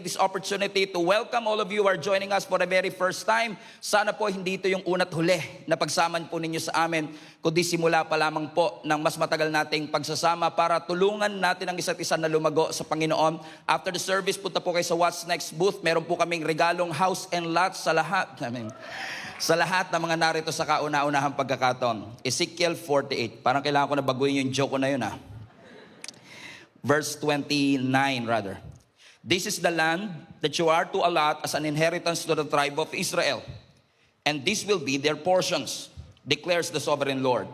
This opportunity to welcome all of you who are joining us for the very first time. Sana po hindi ito yung una't huli na pagsaman po ninyo sa amin, kundi simula pa lamang po ng mas matagal nating pagsasama para tulungan natin ang isa't isa na lumago sa Panginoon. After the service, punta po kayo sa What's Next booth. Meron po kaming regalong house and lot sa lahat. Sa lahat ng mga narito sa kauna-unahang pagkakataon. Ezekiel 48. Parang kailangan ko na baguhin yung joke ko na yun Verse 29 rather. This is the land that you are to allot as an inheritance to the tribe of Israel. And this will be their portions, declares the sovereign Lord.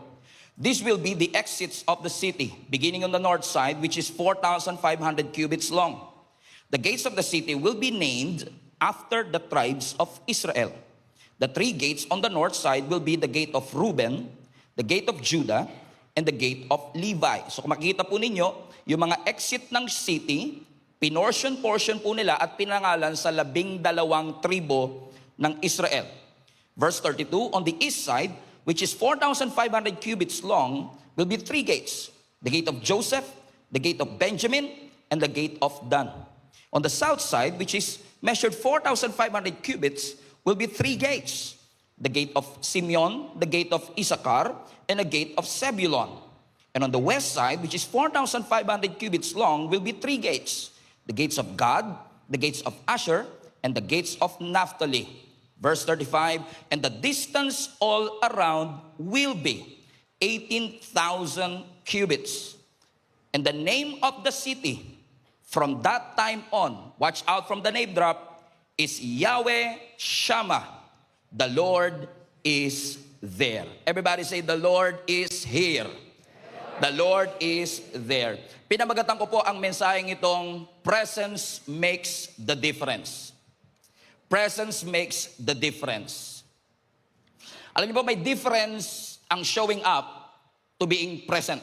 This will be the exits of the city, beginning on the north side, which is 4,500 cubits long. The gates of the city will be named after the tribes of Israel. The three gates on the north side will be the gate of Reuben, the gate of Judah, and the gate of Levi. So kung makikita po ninyo, yung mga exit ng city, portion po nila at pinangalan sa 12 tribo ng Israel. Verse 32, on the east side, which is 4,500 cubits long, will be three gates. The gate of Joseph, the gate of Benjamin, and the gate of Dan. On the south side, which is measured 4,500 cubits, will be three gates. The gate of Simeon, the gate of Issachar, and the gate of Zebulun. And on the west side, which is 4,500 cubits long, will be three gates. The gates of Gad, the gates of Asher, and the gates of Naphtali. Verse 35, and the distance all around will be 18,000 cubits. And the name of the city from that time on, watch out from the name drop, is Yahweh Shammah. The Lord is there. Everybody say, the Lord is here. The Lord is there. Pinamagatan ko po ang mensaheng itong presence makes the difference. Presence makes the difference. Alam niyo po, may difference ang showing up to being present.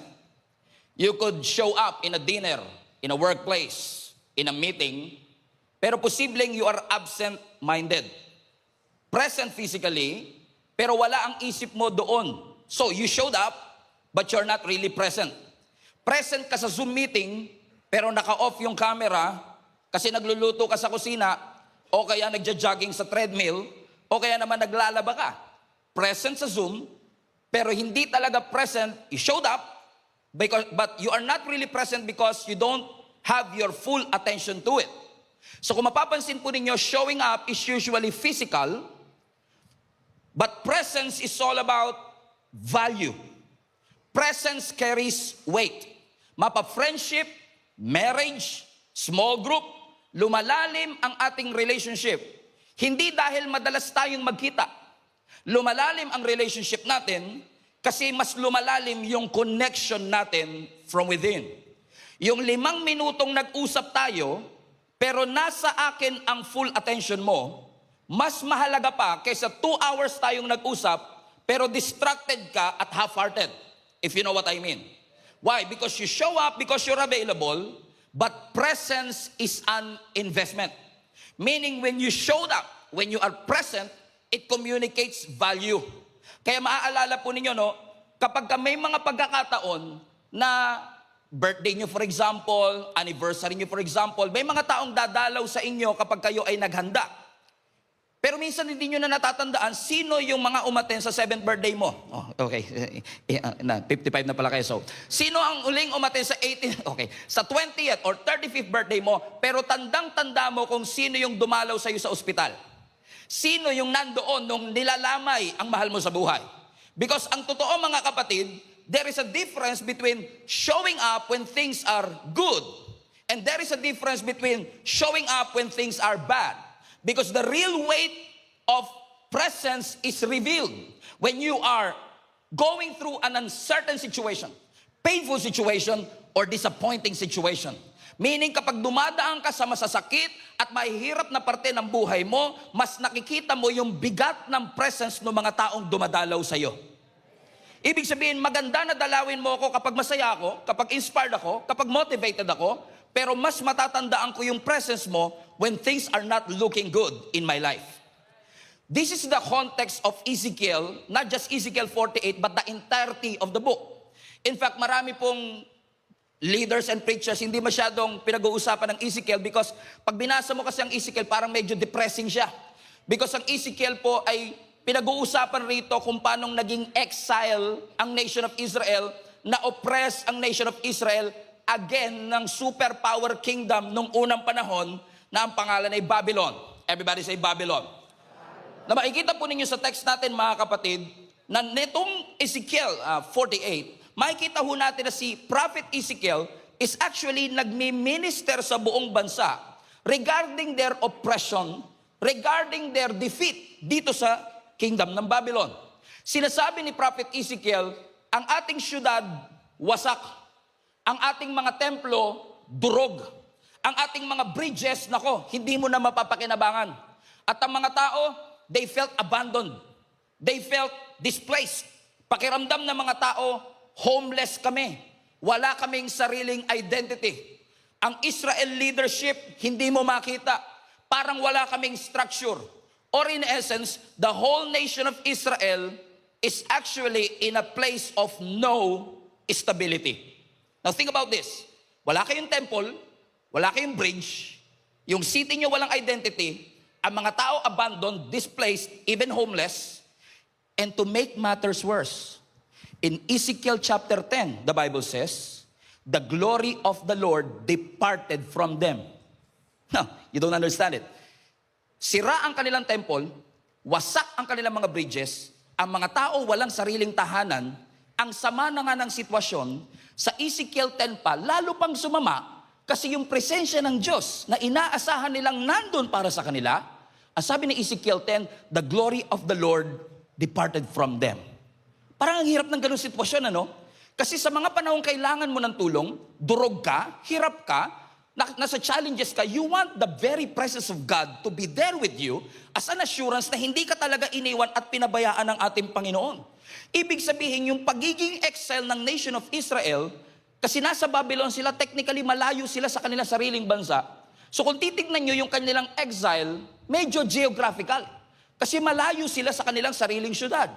You could show up in a dinner, in a workplace, in a meeting, pero posibleng you are absent-minded. Present physically, pero wala ang isip mo doon. So you showed up, but you're not really present. Present ka sa Zoom meeting, pero naka-off yung camera kasi nagluluto ka sa kusina, o kaya nagja-jogging sa treadmill, o kaya naman naglalaba ka. Present sa Zoom, pero hindi talaga present. You showed up, but you are not really present because you don't have your full attention to it. So kung mapapansin po ninyo, showing up is usually physical, but presence is all about value. Presence carries weight. Mapa-friendship, marriage, small group, lumalalim ang ating relationship. Hindi dahil madalas tayong magkita. Lumalalim ang relationship natin kasi mas lumalalim yung connection natin from within. Yung 5 minutong nag-usap tayo, pero nasa akin ang full attention mo, mas mahalaga pa kaysa 2 hours tayong nag-usap, pero distracted ka at half-hearted. If you know what I mean. Why? Because you show up, because you're available, but presence is an investment. Meaning when you showed up, when you are present, it communicates value. Kaya maaalala po ninyo, kapag may mga pagkakataon na birthday nyo for example, anniversary nyo for example, may mga taong dadalaw sa inyo kapag kayo ay naghanda. Pero minsan hindi nyo na natatandaan sino yung mga umaten sa 7th birthday mo. Oh, okay. 55 na pala kayo. So, sino ang uling umaten sa 18th, okay, sa 20th or 35th birthday mo, pero tandang-tanda mo kung sino yung dumalaw sa iyo sa ospital. Sino yung nandoon nung nilalamay ang mahal mo sa buhay. Because ang totoo mga kapatid, there is a difference between showing up when things are good, and there is a difference between showing up when things are bad. Because the real weight of presence is revealed when you are going through an uncertain situation, painful situation, or disappointing situation. Meaning kapag dumadaan ka sa masasakit at mahihirap na parte ng buhay mo, mas nakikita mo yung bigat ng presence ng mga taong dumadalaw sa iyo. Ibig sabihin, maganda na dalawin mo ako kapag masaya ako, kapag inspired ako, kapag motivated ako, pero mas matatandaan ko yung presence mo when things are not looking good in my life. This is the context of Ezekiel, not just Ezekiel 48, but the entirety of the book. In fact, marami pong leaders and preachers, hindi masyadong pinag-uusapan ng Ezekiel because pag binasa mo kasi ang Ezekiel, parang medyo depressing siya. Because ang Ezekiel po ay pinag-uusapan rito kung paanong naging exile ang nation of Israel, na-oppress ang nation of Israel again ng superpower kingdom nung unang panahon na ang pangalan ay Babylon. Everybody say Babylon. Na makikita po ninyo sa text natin mga kapatid, na netong Ezekiel 48, makikita ho natin na si Prophet Ezekiel is actually nagmi-minister sa buong bansa regarding their oppression, regarding their defeat dito sa kingdom ng Babylon. Sinasabi ni Prophet Ezekiel, ang ating syudad wasak, ang ating mga templo durog, ang ating mga bridges, nako, hindi mo na mapapakinabangan. At ang mga tao, they felt abandoned. They felt displaced. Pakiramdam ng mga tao, homeless kami. Wala kaming sariling identity. Ang Israel leadership, hindi mo makita. Parang wala kaming structure. Or in essence, the whole nation of Israel is actually in a place of no stability. Now think about this. Wala kayong temple, wala kayong bridge, yung city nyo walang identity, ang mga tao abandoned, displaced, even homeless. And to make matters worse, in Ezekiel chapter 10, the Bible says, the glory of the Lord departed from them. No, you don't understand it. Sira ang kanilang temple, wasak ang kanilang mga bridges, ang mga tao walang sariling tahanan, ang sama na nga ng sitwasyon, sa Ezekiel 10 pa, lalo pang sumama, kasi yung presensya ng Diyos na inaasahan nilang nandun para sa kanila, ang sabi ni Ezekiel 10, the glory of the Lord departed from them. Parang ang hirap ng ganung sitwasyon, ano? Kasi sa mga panahong kailangan mo ng tulong, durog ka, hirap ka, nasa challenges ka, you want the very presence of God to be there with you as an assurance na hindi ka talaga iniwan at pinabayaan ng ating Panginoon. Ibig sabihin, yung pagiging exile ng nation of Israel, kasi nasa Babylon sila, technically malayo sila sa kanilang sariling bansa. So kung titignan nyo yung kanilang exile, medyo geographical. Kasi malayo sila sa kanilang sariling syudad.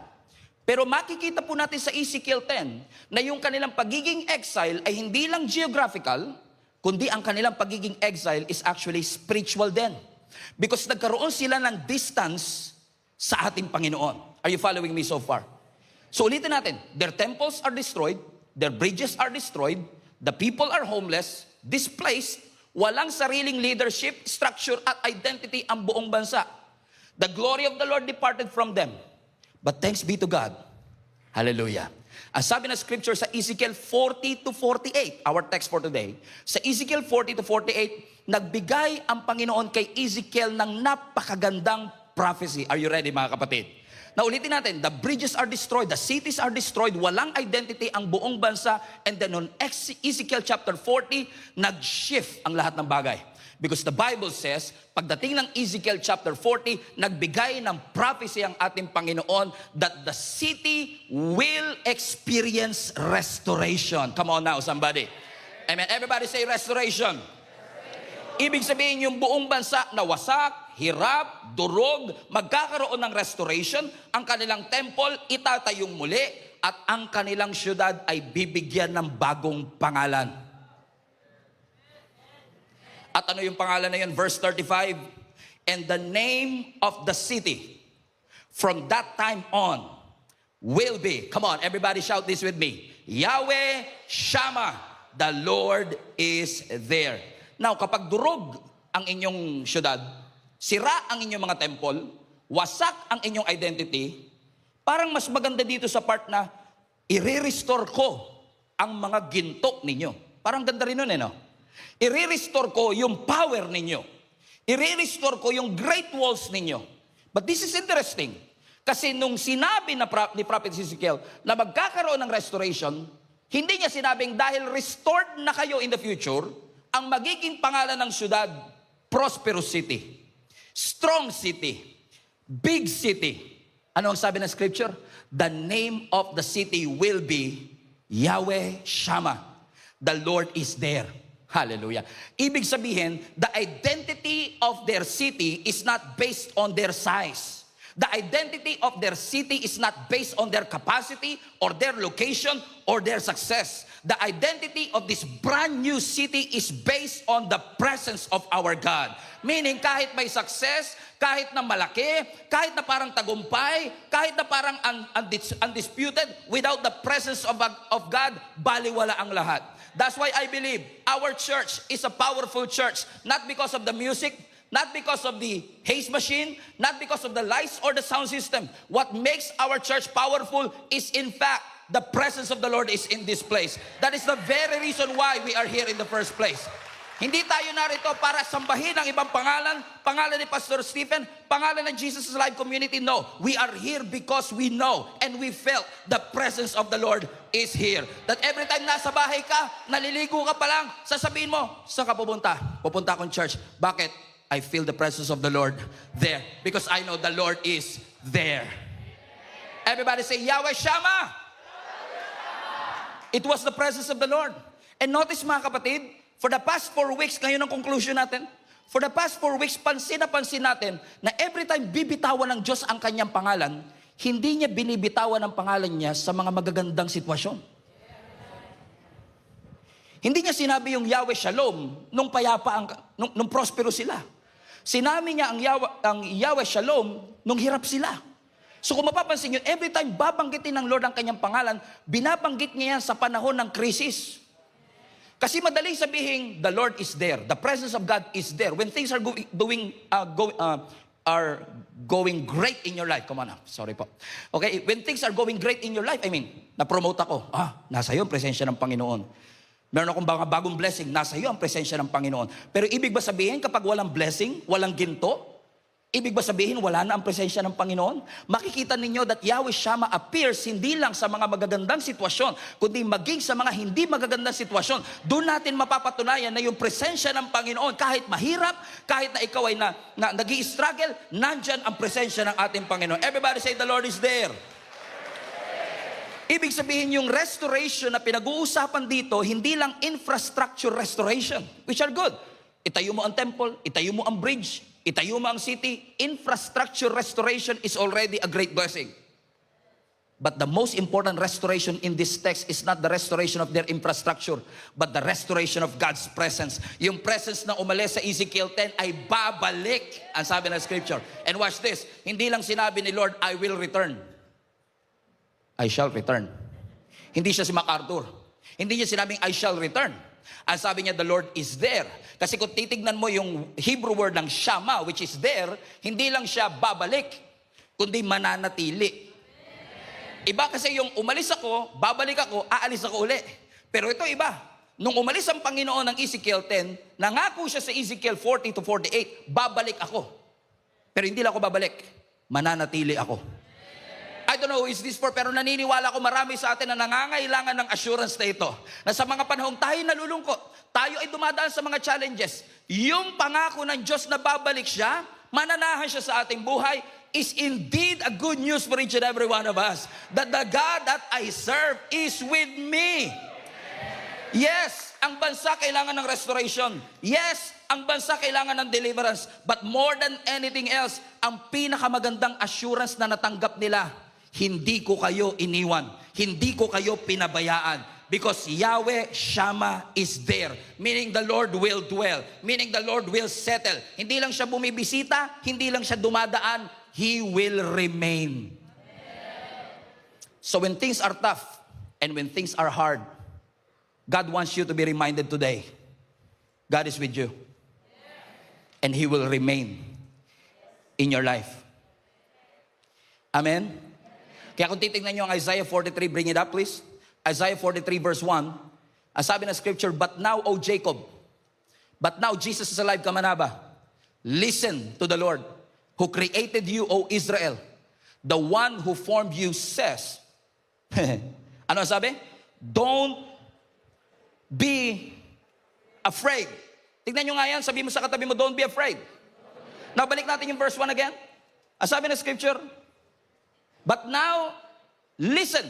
Pero makikita po natin sa Ezekiel 10 na yung kanilang pagiging exile ay hindi lang geographical, kundi ang kanilang pagiging exile is actually spiritual din. Because nagkaroon sila ng distance sa ating Panginoon. Are you following me so far? So ulitin natin, their temples are destroyed, their bridges are destroyed, the people are homeless, displaced, walang sariling leadership, structure at identity ang buong bansa. The glory of the Lord departed from them. But thanks be to God. Hallelujah. Ang sabi na scripture sa Ezekiel 40 to 48, our text for today, sa Ezekiel 40 to 48, nagbigay ang Panginoon kay Ezekiel ng napakagandang prophecy. Are you ready mga kapatid? Na ulitin natin, the bridges are destroyed, the cities are destroyed, walang identity ang buong bansa, and then on Ezekiel chapter 40, nag-shift ang lahat ng bagay. Because the Bible says, pagdating ng Ezekiel chapter 40, nagbigay ng prophecy ang ating Panginoon that the city will experience restoration. Come on now, somebody. Amen. Everybody say restoration. Ibig sabihin yung buong bansa na wasak, hirap, durog, magkakaroon ng restoration, ang kanilang temple itatayong muli, at ang kanilang syudad ay bibigyan ng bagong pangalan. At ano yung pangalan na yun? Verse 35, and the name of the city from that time on will be, come on, everybody shout this with me, Yahweh Shammah, the Lord is there. Now, kapag durog ang inyong syudad, sira ang inyong mga temple, wasak ang inyong identity, parang mas maganda dito sa part na i-restore ko ang mga ginto ninyo. Parang ganda rin nun no? I-restore ko yung power ninyo. I-restore ko yung great walls ninyo. But this is interesting. Kasi nung sinabi ni Prophet Ezekiel na magkakaroon ng restoration, hindi niya sinabing dahil restored na kayo in the future, ang magiging pangalan ng syudad, prosperous city, strong city, big city. Ano ang sabi ng scripture? The name of the city will be Yahweh Shammah. The Lord is there. Hallelujah. Ibig sabihin, the identity of their city is not based on their size. The identity of their city is not based on their capacity or their location or their success. The identity of this brand new city is based on the presence of our God. Meaning, kahit may success, kahit na malaki, kahit na parang tagumpay, kahit na parang undisputed, without the presence of God, baliwala ang lahat. That's why I believe our church is a powerful church, not because of the music, not because of the haze machine, not because of the lights or the sound system. What makes our church powerful is, in fact, the presence of the Lord is in this place. That is the very reason why we are here in the first place. Hindi tayo narito para sambahin ang ibang pangalan, pangalan ni Pastor Stephen, pangalan ng Jesus Live Community. No, we are here because we know and we felt the presence of the Lord is here. That every time nasa bahay ka, naliligo ka pa lang, sasabihin mo, saan ka pupunta? Pupunta akong church. Bakit? I feel the presence of the Lord there because I know the Lord is there. Everybody say, Yahweh Shammah! It was the presence of the Lord. And notice mga kapatid, for the past 4 weeks, ngayon ang conclusion natin, for the past 4 weeks, pansin natin na every time bibitawan ng Diyos ang kanyang pangalan, hindi niya binibitawan ang pangalan niya sa mga magagandang sitwasyon. Hindi niya sinabi yung Yahweh Shalom nung payapa, nung prospero sila. Sinabi niya ang Yahweh Shalom nung hirap sila. So kung mapapansin nyo, every time babanggitin ng Lord ang kanyang pangalan, binabanggit niya yan sa panahon ng krisis. Kasi madali sabihin, the Lord is there. The presence of God is there. When things are going great in your life. Come on now. Sorry po. Okay, when things are going great in your life, I mean, na-promote ako. Nasa iyo ang presensya ng Panginoon. Meron akong bagong blessing, nasa iyo ang presensya ng Panginoon. Pero ibig ba sabihin, kapag walang blessing, walang ginto, ibig ba sabihin, wala na ang presensya ng Panginoon? Makikita ninyo that Yahweh Shammah appears hindi lang sa mga magagandang sitwasyon, kundi maging sa mga hindi magagandang sitwasyon. Doon natin mapapatunayan na yung presensya ng Panginoon, kahit mahirap, kahit na ikaw ay nag-i-struggle, nandyan ang presensya ng ating Panginoon. Everybody say, the Lord is there. Ibig sabihin, yung restoration na pinag-uusapan dito, hindi lang infrastructure restoration, which are good. Itayo mo ang temple, itayo mo ang bridge, itayo mo ang city. Infrastructure restoration is already a great blessing. But the most important restoration in this text is not the restoration of their infrastructure, but the restoration of God's presence. Yung presence na umalis sa Ezekiel 10 ay babalik, ang sabi ng scripture. And watch this, hindi lang sinabi ni Lord, I will return. I shall return. Hindi siya si MacArthur. Hindi niya sinabing, I shall return. Ang sabi niya, the Lord is there. Kasi kung titignan mo yung Hebrew word ng Shammah, which is there, hindi lang siya babalik, kundi mananatili. Iba kasi yung umalis ako, babalik ako, aalis ako uli. Pero ito iba. Nung umalis ang Panginoon ng Ezekiel 10, nangako siya sa Ezekiel 40 to 48, babalik ako. Pero hindi lang ako babalik, mananatili ako. I don't know who is this for, pero naniniwala ko marami sa atin na nangangailangan ng assurance na ito. Na sa mga panahong tayo nalulungkot, tayo ay dumadaan sa mga challenges. Yung pangako ng Diyos na babalik siya, mananahan siya sa ating buhay, is indeed a good news for each and every one of us. That the God that I serve is with me. Yes, ang bansa kailangan ng restoration. Yes, ang bansa kailangan ng deliverance. But more than anything else, ang pinakamagandang assurance na natanggap nila, hindi ko kayo iniwan. Hindi ko kayo pinabayaan. Because Yahweh Shammah is there. Meaning the Lord will dwell. Meaning the Lord will settle. Hindi lang siya bumibisita, hindi lang siya dumadaan, He will remain. So when things are tough and when things are hard, God wants you to be reminded today, God is with you. And He will remain in your life. Amen? Kaya kung titignan nyo ang Isaiah 43, bring it up please. Isaiah 43 verse 1, ang sabi ng scripture, but now, O Jacob, but now Jesus is alive, Kamanaba, listen to the Lord, who created you, O Israel. The one who formed you says, ano sabi? Don't be afraid. Tignan nyo nga yan, sabi mo sa katabi mo, don't be afraid. Now, balik natin yung verse 1 again. Ang sabi ng scripture, but now, listen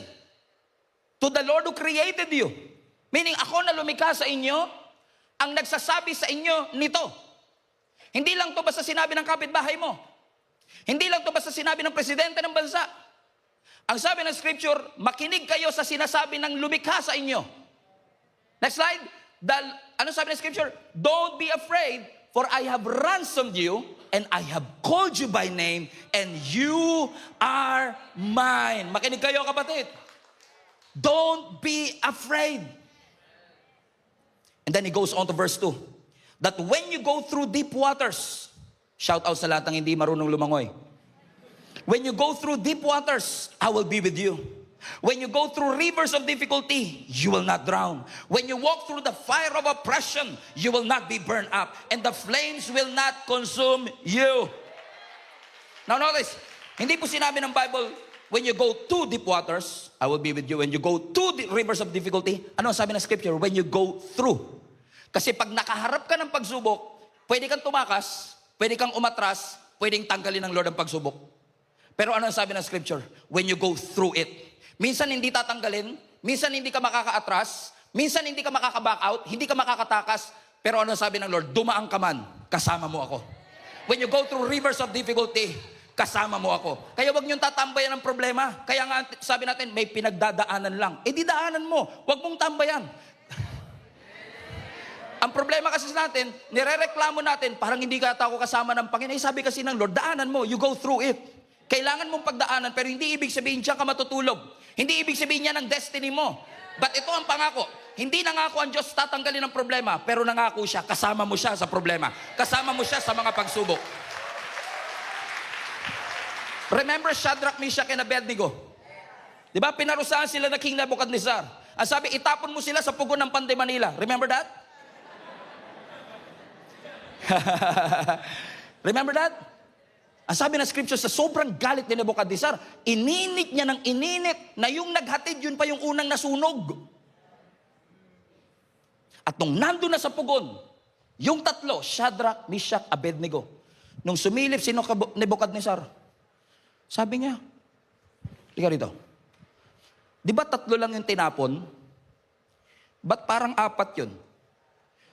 to the Lord who created you. Meaning, ako na lumikha sa inyo, ang nagsasabi sa inyo nito. Hindi lang to basta sinabi ng kapitbahay mo. Hindi lang to basta sinabi ng presidente ng bansa. Ang sabi ng scripture, makinig kayo sa sinasabi ng lumikha sa inyo. Next slide. Ano sabi ng scripture? Don't be afraid, for I have ransomed you, and I have called you by name, and you are mine. Makinig kayo, kapatid. Don't be afraid. And then he goes on to verse 2. That when you go through deep waters, shout out sa lahat ng hindi marunong lumangoy. When you go through deep waters, I will be with you. When you go through rivers of difficulty, you will not drown. When you walk through the fire of oppression, you will not be burned up, and the flames will not consume you. Now notice, hindi po sinabi ng Bible, when you go to deep waters, I will be with you. When you go to the rivers of difficulty, ano sabi ng scripture? When you go through. Kasi pag nakaharap ka ng pagsubok, pwede kang tumakas, pwede kang umatras, pwedeng tanggalin ng Lord ang pagsubok. Pero ano sabi ng scripture? When you go through it. Minsan hindi tatanggalin, minsan hindi ka makakaatras, minsan hindi ka makaka-back out, hindi ka makakatakas, pero ano sabi ng Lord? Dumaan ka man, kasama mo ako. When you go through rivers of difficulty, kasama mo ako. Kaya wag niyong tatambayan ng problema. Kaya nga sabi natin, may pinagdadaanan lang. Eh di daanan mo, wag mong tambayan. Ang problema kasi natin, nirereklamo natin, parang hindi ka ako kasama ng Panginoon. Eh, sabi kasi ng Lord, daanan mo, you go through it. Kailangan mong pagdaanan, pero hindi ibig sabihin diyan ka matutulog. Hindi ibig sabihin niya ng destiny mo. But ito ang pangako. Hindi nangako ang Diyos tatanggalin ang problema, pero nangako siya, kasama mo siya sa problema. Kasama mo siya sa mga pagsubok. Remember Shadrach, Meshach, and Abednego? Di ba? Pinarusahan sila na King Nebuchadnezzar. Ang sabi, itapon mo sila sa pugon ng Panday Manila. Remember that? Remember that? Ang sabi ng scripture, sa sobrang galit ni Nebuchadnezzar, ininit niya ng ininit na yung naghatid, yun pa yung unang nasunog. At nung nandun na sa pugon, yung tatlo, Shadrach, Meshach, Abednego, nung sumilip si Nebuchadnezzar, sabi niya, liga rito, di ba tatlo lang yung tinapon? Ba't parang apat yun?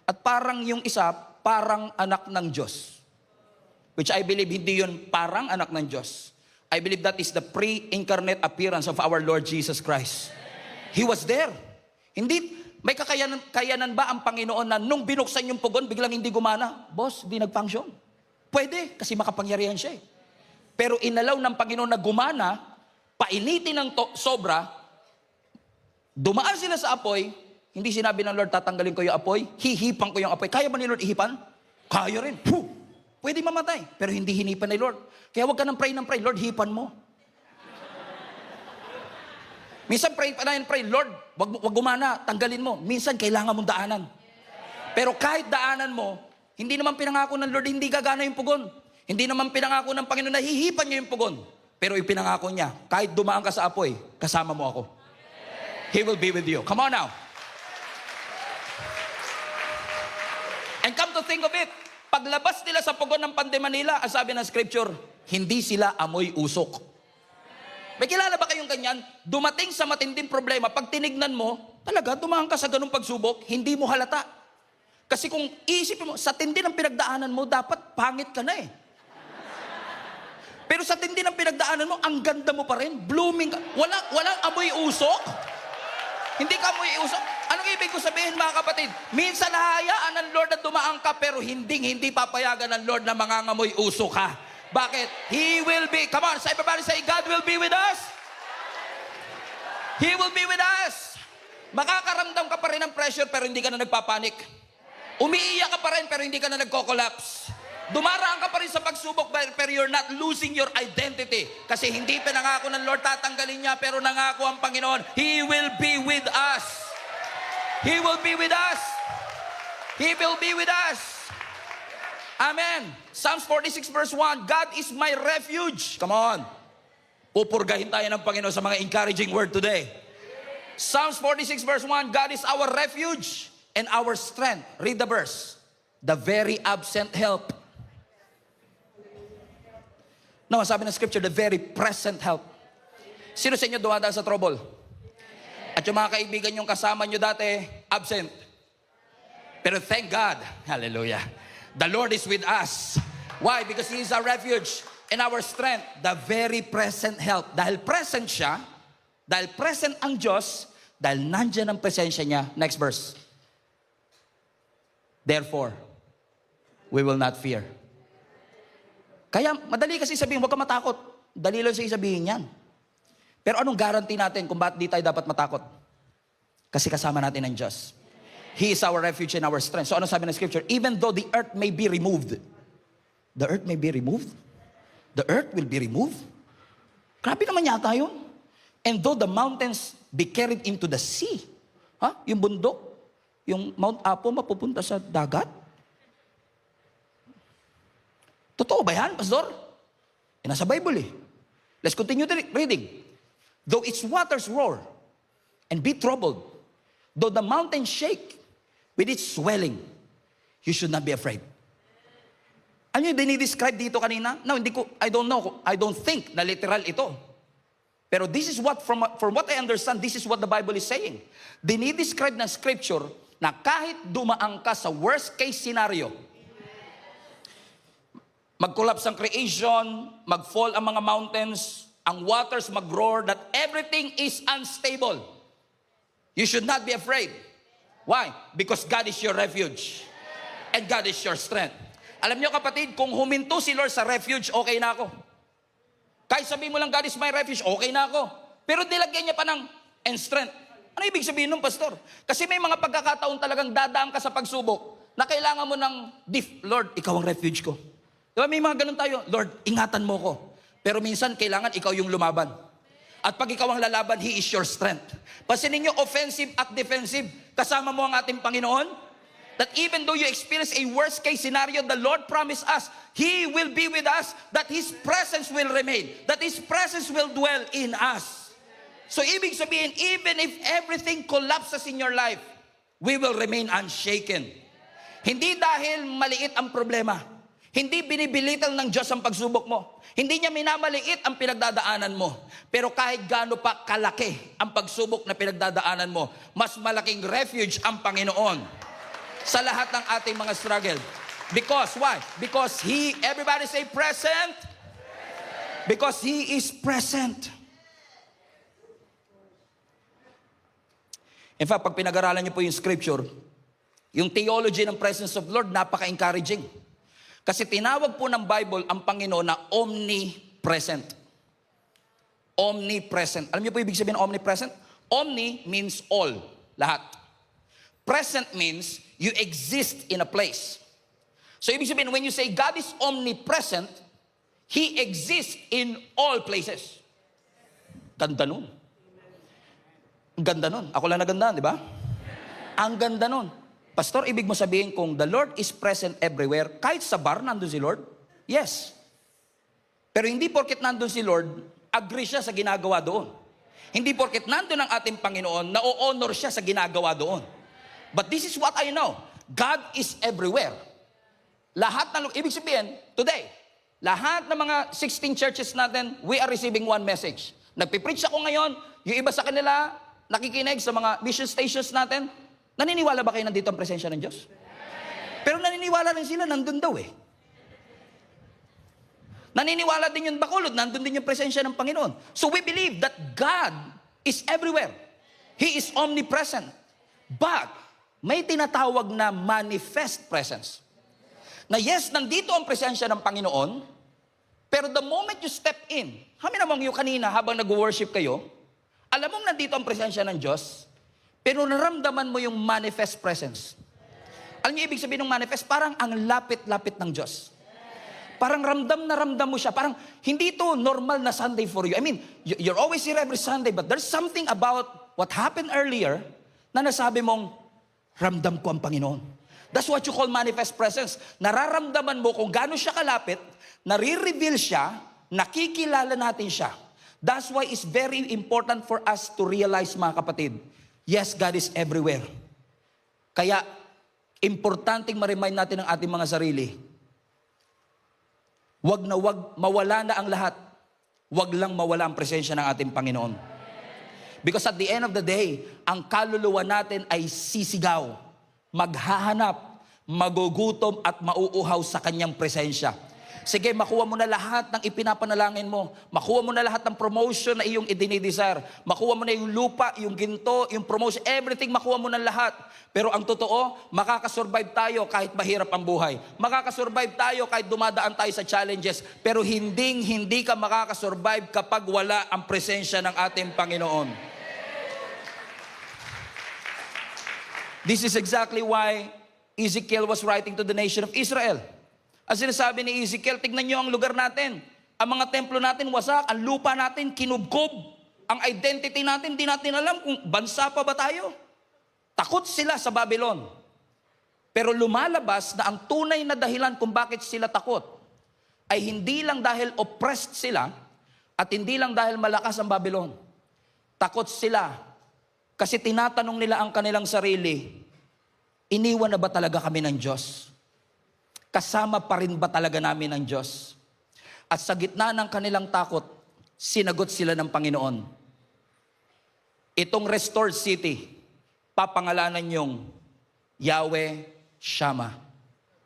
At parang yung isa, parang anak ng Diyos. Which I believe hindi yun parang anak ng Diyos. I believe that is the pre-incarnate appearance of our Lord Jesus Christ. He was there. Hindi, may kakayanan ba ang Panginoon na nung binuksan yung pugon, biglang hindi gumana? Boss, di nag-function. Pwede, kasi makapangyarihan siya eh. Pero inalaw ng Panginoon na gumana, painitin ng sobra, dumaan sila sa apoy, hindi sinabi ng Lord, tatanggalin ko yung apoy, hihipan ko yung apoy. Kaya ba ni Lord ihipan? Kaya rin. Pwede mamatay, pero hindi hinipan ni Lord. Kaya huwag ka ng pray, Lord, hipan mo. Minsan pray, Lord, wag gumana, tanggalin mo. Minsan kailangan mong daanan. Pero kahit daanan mo, hindi naman pinangako ng Lord, hindi gagana yung pugon. Hindi naman pinangako ng Panginoon na hihipan niya yung pugon. Pero ipinangako niya, kahit dumaan ka sa apoy, kasama mo ako. He will be with you. Come on now. And come to think of it, paglabas nila sa pugon ng Panday Manila, ang sabi ng scripture, hindi sila amoy usok. May kilala ba kayong ganyan? Dumating sa matinding problema, pag tinignan mo, talaga, dumaan ka sa ganung pagsubok, hindi mo halata. Kasi kung isipin mo, sa tindi ng pinagdaanan mo, dapat pangit ka na eh. Pero sa tindi ng pinagdaanan mo, ang ganda mo pa rin, blooming ka. Walang amoy usok. Hindi ka amoy usok. Anong ibig ko sabihin mga kapatid? Minsan nahayaan ng Lord na dumaan ka, pero hindi papayagan ng Lord na mangangamoy usok ka. Bakit? He will be, come on, everybody say, God will be with us. He will be with us. Makakaramdam ka pa rin ng pressure, pero hindi ka na nagpapanik. Umiiyak ka pa rin, pero hindi ka na nagko-collapse. Dumaraan ka pa rin sa pagsubok, pero you're not losing your identity. Kasi hindi pinangako ng Lord tatanggalin niya, pero nangako ang Panginoon, He will be with us. He will be with us. He will be with us. Amen. Psalms 46 verse 1, God is my refuge. Come on. Pupurgahin tayo ng Panginoon sa mga encouraging word today. Psalms 46 verse 1, God is our refuge and our strength. Read the verse. The very absent help. No, sabi ng scripture, the very present help. Sino sa inyo dumadaan sa trouble? At yung mga kaibigan yung kasama nyo dati, absent. Pero thank God, hallelujah, the Lord is with us. Why? Because He is our refuge and our strength, the very present help. Dahil present siya, dahil present ang Diyos, dahil nandyan ang presensya niya. Next verse. Therefore, we will not fear. Kaya madali kasi sabihin, huwag ka matakot. Dali lang siya sabihin yan. Pero anong guarantee natin kung bakit di tayo dapat matakot? Kasi kasama natin ang Diyos. He is our refuge and our strength. So ano sabi ng scripture? Even though the earth may be removed. The earth may be removed? The earth will be removed? Grabe naman yata yun. And though the mountains be carried into the sea. Ha? Yung bundok, yung Mount Apo mapupunta sa dagat? Totoo ba yan, Pastor? Nasa Bible eh. Let's continue the reading. Though its waters roar and be troubled, though the mountains shake with its swelling, you should not be afraid. Ano yung dinidescribe dito kanina? No, I don't know. I don't think na literal ito. Pero this is what, from what I understand, this is what the Bible is saying. Dinidescribe ng scripture na kahit dumaan ka sa worst case scenario, mag-collapse ang creation, mag-fall ang mga mountains, ang waters mag-roar, that everything is unstable. You should not be afraid. Why? Because God is your refuge. And God is your strength. Alam niyo kapatid, kung huminto si Lord sa refuge, okay na ako. Kahit sabihin mo lang, God is my refuge, okay na ako. Pero nilagyan niya pa ng and strength. Ano ibig sabihin nun, Pastor? Kasi may mga pagkakataon talagang dadaan ka sa pagsubok na kailangan mo ng Lord, ikaw ang refuge ko. Diba may mga ganun tayo, Lord, ingatan mo ko. Pero minsan kailangan ikaw yung lumaban. At pag ikaw ang lalaban, He is your strength. Pansinin niyo, offensive at defensive, kasama mo ang ating Panginoon. That even though you experience a worst case scenario, the Lord promised us, He will be with us, that His presence will remain, that His presence will dwell in us. So ibig sabihin, even if everything collapses in your life, we will remain unshaken. Hindi dahil maliit ang problema. Hindi binibilitan ng Diyos ang pagsubok mo. Hindi niya minamaliit ang pinagdadaanan mo. Pero kahit gaano pa kalaki ang pagsubok na pinagdadaanan mo, mas malaking refuge ang Panginoon sa lahat ng ating mga struggle. Because, why? Because everybody say present. Because He is present. In fact, pag pinag-aralan niyo po yung scripture, yung theology ng presence of Lord, napaka-encouraging. Kasi tinawag po ng Bible ang Panginoon na omnipresent. Omnipresent. Alam niyo po ibig sabihin ng omnipresent? Omni means all, lahat. Present means you exist in a place. So ibig sabihin, when you say God is omnipresent, He exists in all places. Ganda nun. Ang ganda nun. Ako lang nagandaan, di ba? Ang ganda nun. Pastor, ibig mo sabihin kung the Lord is present everywhere, kahit sa bar, nandun si Lord? Yes. Pero hindi porket nandun si Lord, agree siya sa ginagawa doon. Hindi porket nandun ang ating Panginoon, na-honor siya sa ginagawa doon. But this is what I know. God is everywhere. Lahat ng, ibig sabihin, today, lahat ng mga 16 churches natin, we are receiving one message. Nagpipreach ako ngayon, yung iba sa kanila, nakikinig sa mga mission stations natin, naniniwala ba kayo nandito ang presensya ng Diyos? Pero naniniwala rin sila, nandun daw eh. Naniniwala din yung Bacolod, nandun din yung presensya ng Panginoon. So we believe that God is everywhere. He is omnipresent. But, may tinatawag na manifest presence. Na yes, nandito ang presensya ng Panginoon, pero the moment you step in, kami namang yung kanina habang nag-worship kayo, alam mong nandito ang presensya ng Diyos, pero naramdaman mo yung manifest presence. Alam niyo ibig sabihin ng manifest? Parang ang lapit-lapit ng Diyos. Parang ramdam na ramdam mo siya. Parang hindi ito normal na Sunday for you. I mean, you're always here every Sunday, but there's something about what happened earlier na nasabi mong, ramdam ko ang Panginoon. That's what you call manifest presence. Nararamdaman mo kung gaano siya kalapit, nare-reveal siya, nakikilala natin siya. That's why it's very important for us to realize, mga kapatid, yes, God is everywhere. Kaya, importanteng ma-remind natin ang ating mga sarili. Wag mawala na ang lahat. Wag lang mawala ang presensya ng ating Panginoon. Because at the end of the day, ang kaluluwa natin ay sisigaw, maghahanap, magugutom at mauuhaw sa kanyang presensya. Sige, makuha mo na lahat ng ipinapanalangin mo. Makuha mo na lahat ng promotion na iyong idinidesire. Makuha mo na yung lupa, yung ginto, yung promotion, everything makuha mo na lahat. Pero ang totoo, makakasurvive tayo kahit mahirap ang buhay. Makakasurvive tayo kahit dumadaan tayo sa challenges. Pero hindi ka makakasurvive kapag wala ang presensya ng ating Panginoon. This is exactly why Ezekiel was writing to the nation of Israel. Ang sinasabi ni Ezekiel, tignan nyo ang lugar natin. Ang mga templo natin wasak, ang lupa natin kinubkob. Ang identity natin, di natin alam kung bansa pa ba tayo. Takot sila sa Babylon. Pero lumalabas na ang tunay na dahilan kung bakit sila takot ay hindi lang dahil oppressed sila at hindi lang dahil malakas ang Babylon. Takot sila kasi tinatanong nila ang kanilang sarili, iniwan na ba talaga kami ng Diyos? Kasama pa rin ba talaga namin ang Diyos? At sa gitna ng kanilang takot, sinagot sila ng Panginoon. Itong restored city, papangalanan niyong Yahweh Shammah.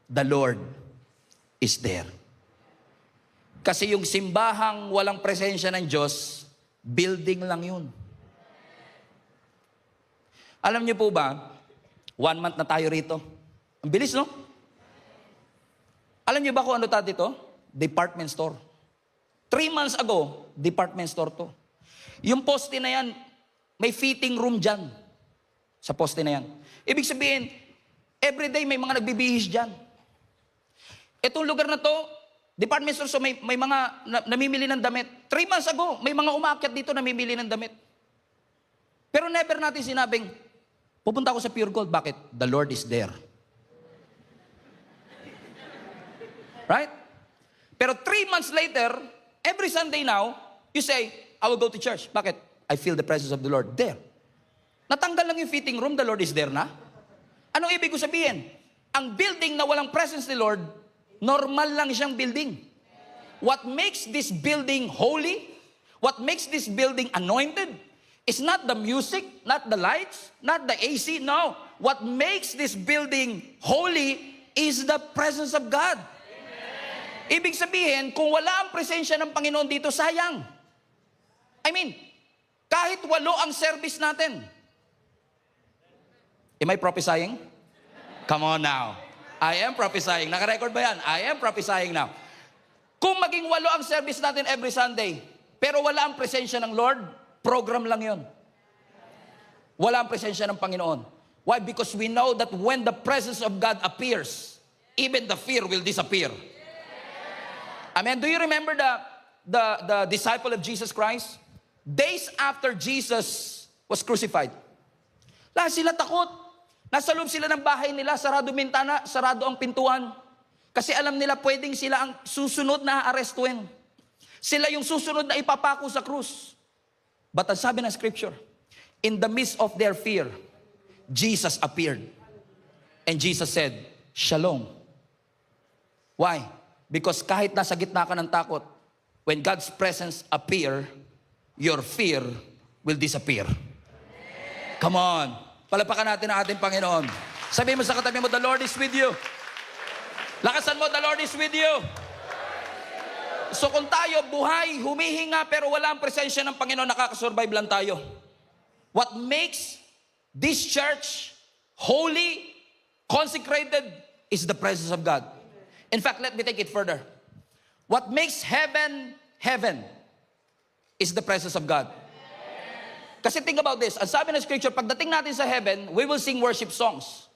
The Lord is there. Kasi yung simbahang walang presensya ng Diyos, building lang yun. Alam niyo po ba, 1 month na tayo rito. Ang bilis, no? Alam niyo ba kung ano tayo dito? Department store. 3 months ago, department store to. Yung poste na yan, may fitting room dyan. Sa poste na yan. Ibig sabihin, everyday may mga nagbibihis dyan. Itong lugar na to, department store, so may mga namimili ng damit. 3 months ago, may mga umaakyat dito namimili ng damit. Pero never natin sinabing, pupunta ako sa Pure Gold. Bakit? The Lord is there. Right? Pero 3 months later, every Sunday now, you say, I will go to church. Bakit? I feel the presence of the Lord there. Natanggal lang yung fitting room, the Lord is there na. Anong ibig ko sabihin? Ang building na walang presence ni Lord, normal lang siyang building. What makes this building holy, what makes this building anointed, is not the music, not the lights, not the AC, no. What makes this building holy is the presence of God. Ibig sabihin, kung wala ang presensya ng Panginoon dito, sayang. I mean, kahit 8 ang service natin. Am I prophesying? Come on now. I am prophesying. Naka-record ba yan? I am prophesying now. Kung maging 8 ang service natin every Sunday, pero wala ang presensya ng Lord, program lang yon. Wala ang presensya ng Panginoon. Why? Because we know that when the presence of God appears, even the fear will disappear. Amen. Do you remember the disciple of Jesus Christ? Days after Jesus was crucified. Lahat sila takot. Nasa loob sila ng bahay nila, sarado bintana, sarado ang pintuan. Kasi alam nila pwedeng sila ang susunod na aarestuin. Sila yung susunod na ipapako sa krus. But ang sabi ng scripture, in the midst of their fear, Jesus appeared. And Jesus said, Shalom. Why? Because kahit nasa gitna ka ng takot, when God's presence appear, your fear will disappear. Come on. Palapakan natin ang ating Panginoon. Sabihin mo sa katabi mo, the Lord is with you. Lakasan mo, the Lord is with you. So kung tayo buhay, humihinga, pero wala ang presensya ng Panginoon, nakakasurvive lang tayo. What makes this church holy, consecrated, is the presence of God. In fact, let me take it further. What makes heaven, heaven, is the presence of God. Kasi think about this. Ang sabi ng scripture, pagdating natin sa heaven, we will sing worship songs.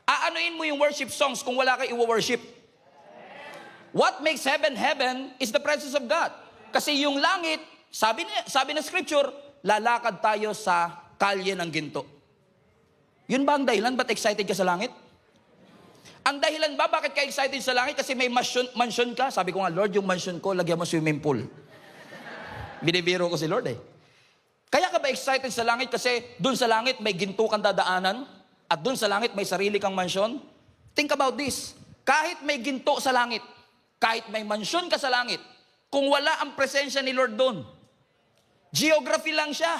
Aanuin mo yung worship songs kung wala kayo i-worship. What makes heaven, heaven, is the presence of God. Kasi yung langit, sabi ng scripture, lalakad tayo sa kalye ng ginto. Yun ba ang dahilan? Ba't excited ka sa langit? Ang dahilan ba, bakit ka excited sa langit? Kasi may mansion ka. Sabi ko nga, Lord, yung mansion ko, lagyan mo swimming pool. Binibiro ko si Lord eh. Kaya ka ba excited sa langit? Kasi dun sa langit may ginto kang dadaanan at dun sa langit may sarili kang mansion? Think about this. Kahit may ginto sa langit, kahit may mansion ka sa langit, kung wala ang presensya ni Lord dun, geography lang siya.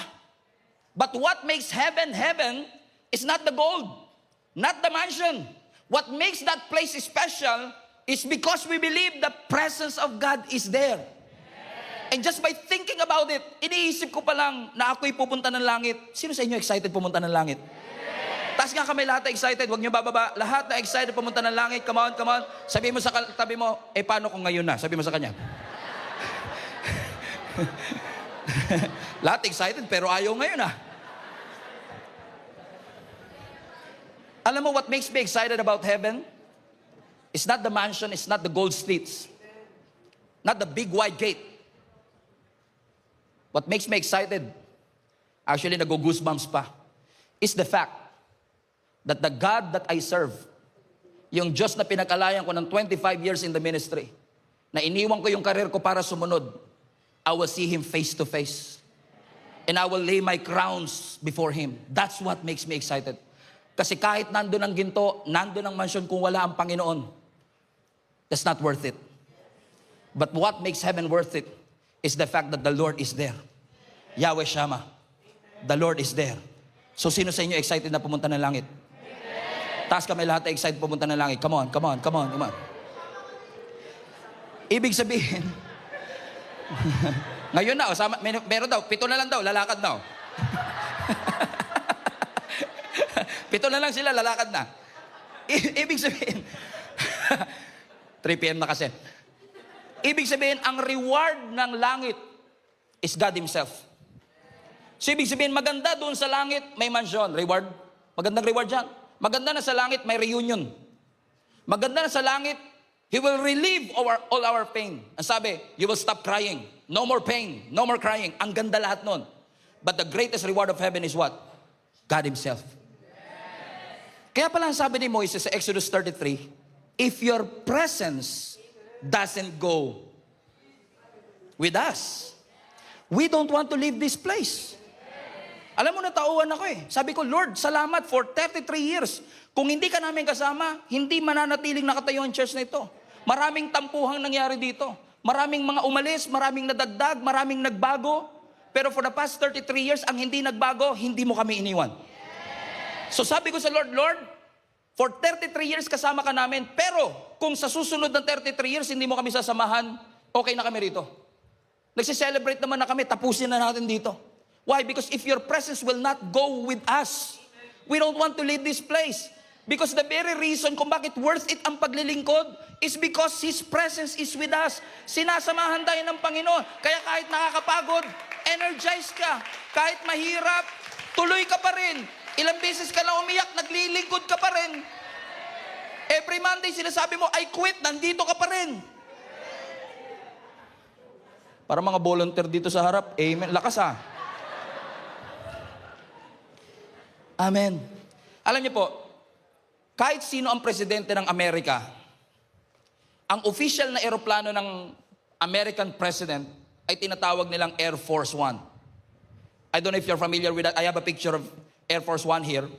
But what makes heaven, heaven is not the gold, not the mansion. What makes that place special It's because we believe the presence of God is there. And just by thinking about it, iniisip ko pa lang na ako'y pupunta ng langit. Sino sa inyo excited pumunta ng langit? Taas nga kami lahat na excited, huwag nyo bababa. Lahat na excited pumunta ng langit. Come on, come on. Sabi mo sa tabi mo, paano kung ngayon na? Sabi mo sa kanya. Lahat excited pero ayaw ngayon na. Alam mo what makes me excited about heaven? It's not the mansion, it's not the gold streets. Not the big wide gate. What makes me excited, actually nag-goosebumps pa, is the fact that the God that I serve, yung Diyos na pinag-alayan ko ng 25 years in the ministry, na iniwan ko yung karir ko para sumunod, I will see Him face to face. And I will lay my crowns before Him. That's what makes me excited. Kasi kahit nandun ang ginto, nandun ang mansion, kung wala ang Panginoon, that's not worth it. But what makes heaven worth it is the fact that the Lord is there. Yahweh Shammah. The Lord is there. So sino sa inyo excited na pumunta ng langit? Taas kami lahat na excited pumunta ng langit. Come on, come on, come on, come on. Ibig sabihin, ngayon na, meron daw, 7 na lang daw, lalakad na. 7 na lang sila, lalakad na. Ibig sabihin, 3 p.m. na kasi. Ibig sabihin, ang reward ng langit is God Himself. So ibig sabihin, maganda doon sa langit, may mansion, reward. Magandang reward dyan. Maganda na sa langit, may reunion. Maganda na sa langit, He will relieve all our pain. Ang sabi, you will stop crying. No more pain, no more crying. Ang ganda lahat nun. But the greatest reward of heaven is what? God Himself. Kaya pala ang sabi ni Moises sa Exodus 33, if your presence doesn't go with us, we don't want to leave this place. Alam mo, natauhan ako eh. Sabi ko, Lord, salamat for 33 years. Kung hindi ka namin kasama, hindi mananatiling nakatayo ang church na ito. Maraming tampuhang nangyari dito. Maraming mga umalis, maraming nadagdag, maraming nagbago. Pero for the past 33 years, ang hindi nagbago, hindi mo kami iniwan. So sabi ko sa Lord, Lord, for 33 years kasama ka namin, pero kung sa susunod ng 33 years hindi mo kami sasamahan, okay na kami rito. Nagsi-celebrate naman na kami, tapusin na natin dito. Why? Because if your presence will not go with us, we don't want to leave this place. Because the very reason kung bakit worth it ang paglilingkod is because His presence is with us. Sinasamahan tayo ng Panginoon. Kaya kahit nakakapagod, energize ka. Kahit mahirap, tuloy ka pa rin. Ilang beses ka na umiyak, naglilingkod ka pa rin. Every Monday, sinasabi mo, I quit, nandito ka pa rin. Para mga volunteer dito sa harap, amen. Lakas ha. Amen. Alam niyo po, kahit sino ang presidente ng Amerika, ang official na eroplano ng American president ay tinatawag nilang Air Force One. I don't know if you're familiar with that. I have a picture of Air Force One here.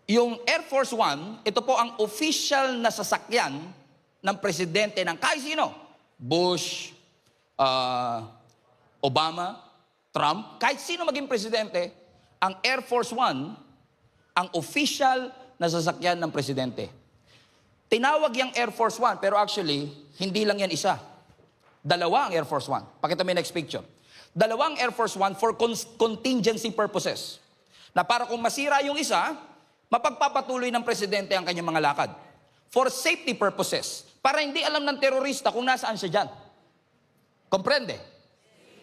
Yung Air Force One, ito po ang official na sasakyan ng presidente ng kahit sino. Bush, Obama, Trump, kahit sino maging presidente, ang Air Force One, ang official na sasakyan ng presidente. Tinawag yung Air Force One, pero actually, hindi lang yan isa. Dalawa ang Air Force One. Pakita mo yung next picture. Dalawang Air Force One for contingency purposes. Na para kung masira yung isa, mapagpapatuloy ng presidente ang kanyang mga lakad. For safety purposes. Para hindi alam ng terorista kung nasaan siya dyan. Komprende?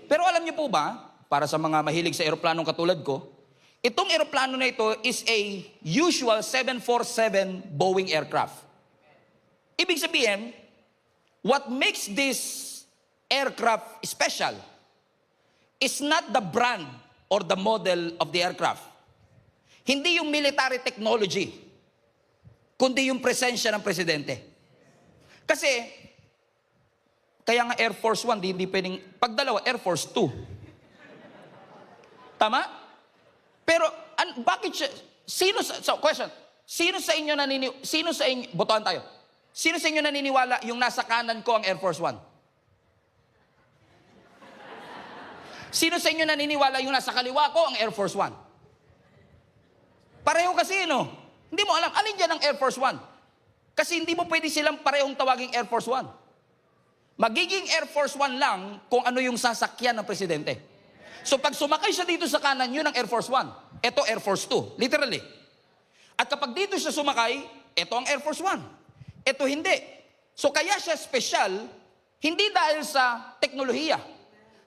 Pero alam niyo po ba, para sa mga mahilig sa eroplanong katulad ko, itong eroplano na ito is a usual 747 Boeing aircraft. Ibig sabihin, what makes this aircraft special is not the brand or the model of the aircraft. Hindi yung military technology, kundi yung presensya ng presidente. Kasi, kaya nga Air Force One, hindi pwedeng, pag dalawa, Air Force 2. Tama? Pero, bakit siya, question, sino sa inyo, botohan tayo, sino sa inyo naniniwala yung nasa kanan ko ang Air Force One? Sino sa inyo naniniwala yung nasa kaliwa ko ang Air Force One? Pareho kasi, no? Hindi mo alam, alin dyan ang Air Force One? Kasi hindi mo pwede silang parehong tawaging Air Force One. Magiging Air Force One lang kung ano yung sasakyan ng presidente. So pag sumakay siya dito sa kanan, yun ang Air Force One. Ito Air Force Two, literally. At kapag dito siya sumakay, ito ang Air Force One. Ito hindi. So kaya siya special, hindi dahil sa teknolohiya.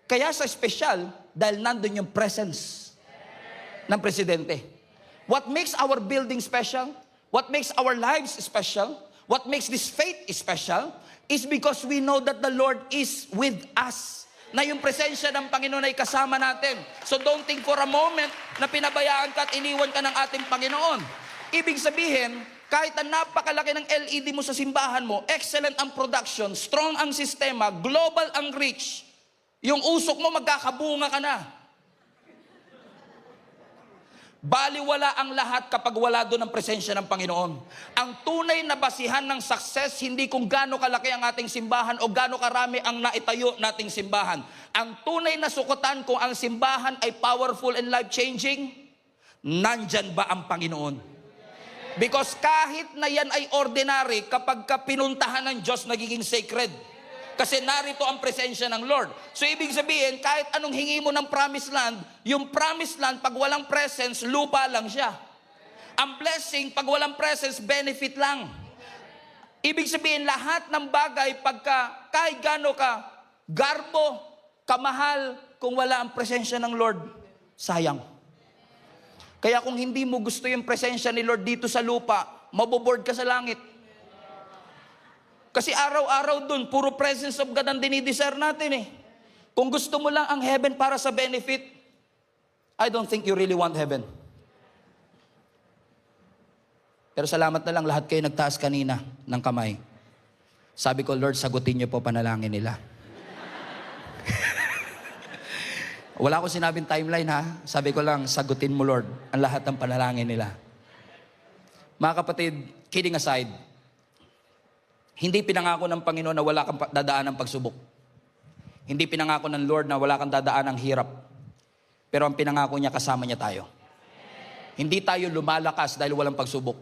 Kaya sa special, dahil nandun yung presence ng presidente. What makes our building special? What makes our lives special? What makes this faith special? Is because we know that the Lord is with us. Na yung presensya ng Panginoon ay kasama natin. So don't think for a moment na pinabayaan ka at iniwan ka ng ating Panginoon. Ibig sabihin, kahit ang napakalaki ng LED mo sa simbahan mo, excellent ang production, strong ang sistema, global ang reach, yung usok mo magkakabunga ka na. Baliwala ang lahat kapag wala doon ang presensya ng Panginoon. Ang tunay na basihan ng success, hindi kung gaano kalaki ang ating simbahan o gaano karami ang naitayo nating simbahan. Ang tunay na sukutan kung ang simbahan ay powerful and life-changing, nandyan ba ang Panginoon? Because kahit na yan ay ordinary, kapag ka pinuntahan ng Diyos, nagiging sacred. Kasi narito ang presensya ng Lord. So ibig sabihin, kahit anong hingi mo ng promised land, yung promised land, pag walang presence, lupa lang siya. Ang blessing, pag walang presence, benefit lang. Ibig sabihin, lahat ng bagay, pagka kahit gaano ka, garbo, kamahal, kung wala ang presensya ng Lord, sayang. Kaya kung hindi mo gusto yung presensya ni Lord dito sa lupa, maboboard ka sa langit. Kasi araw-araw dun, puro presence of God ang dinidesire natin eh. Kung gusto mo lang ang heaven para sa benefit, I don't think you really want heaven. Pero salamat na lang, lahat kayo nagtaas kanina ng kamay. Sabi ko, Lord, sagutin niyo po panalangin nila. Wala akong sinabing timeline ha. Sabi ko lang, sagutin mo Lord, ang lahat ng panalangin nila. Mga kapatid, kidding aside, hindi pinangako ng Panginoon na wala kang dadaan ng pagsubok. Hindi pinangako ng Lord na wala kang dadaan ng hirap. Pero ang pinangako niya, kasama niya tayo. Hindi tayo lumalakas dahil walang pagsubok.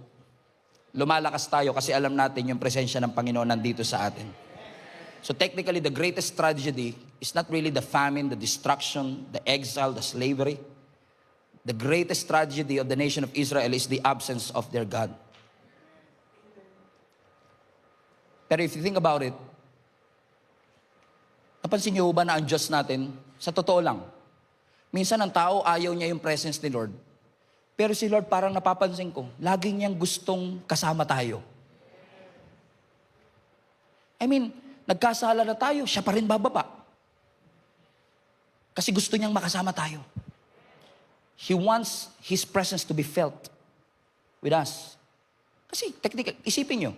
Lumalakas tayo kasi alam natin yung presensya ng Panginoon nandito sa atin. So technically, the greatest tragedy is not really the famine, the destruction, the exile, the slavery. The greatest tragedy of the nation of Israel is the absence of their God. Pero if you think about it, napansin niyo ba na ang Diyos natin, sa totoo lang, minsan ang tao ayaw niya yung presence ni Lord. Pero si Lord parang napapansin ko, lagi niyang gustong kasama tayo. I mean, nagkasala na tayo, siya pa rin bababa. Kasi gusto niyang makasama tayo. He wants His presence to be felt with us. Kasi technical, isipin niyo,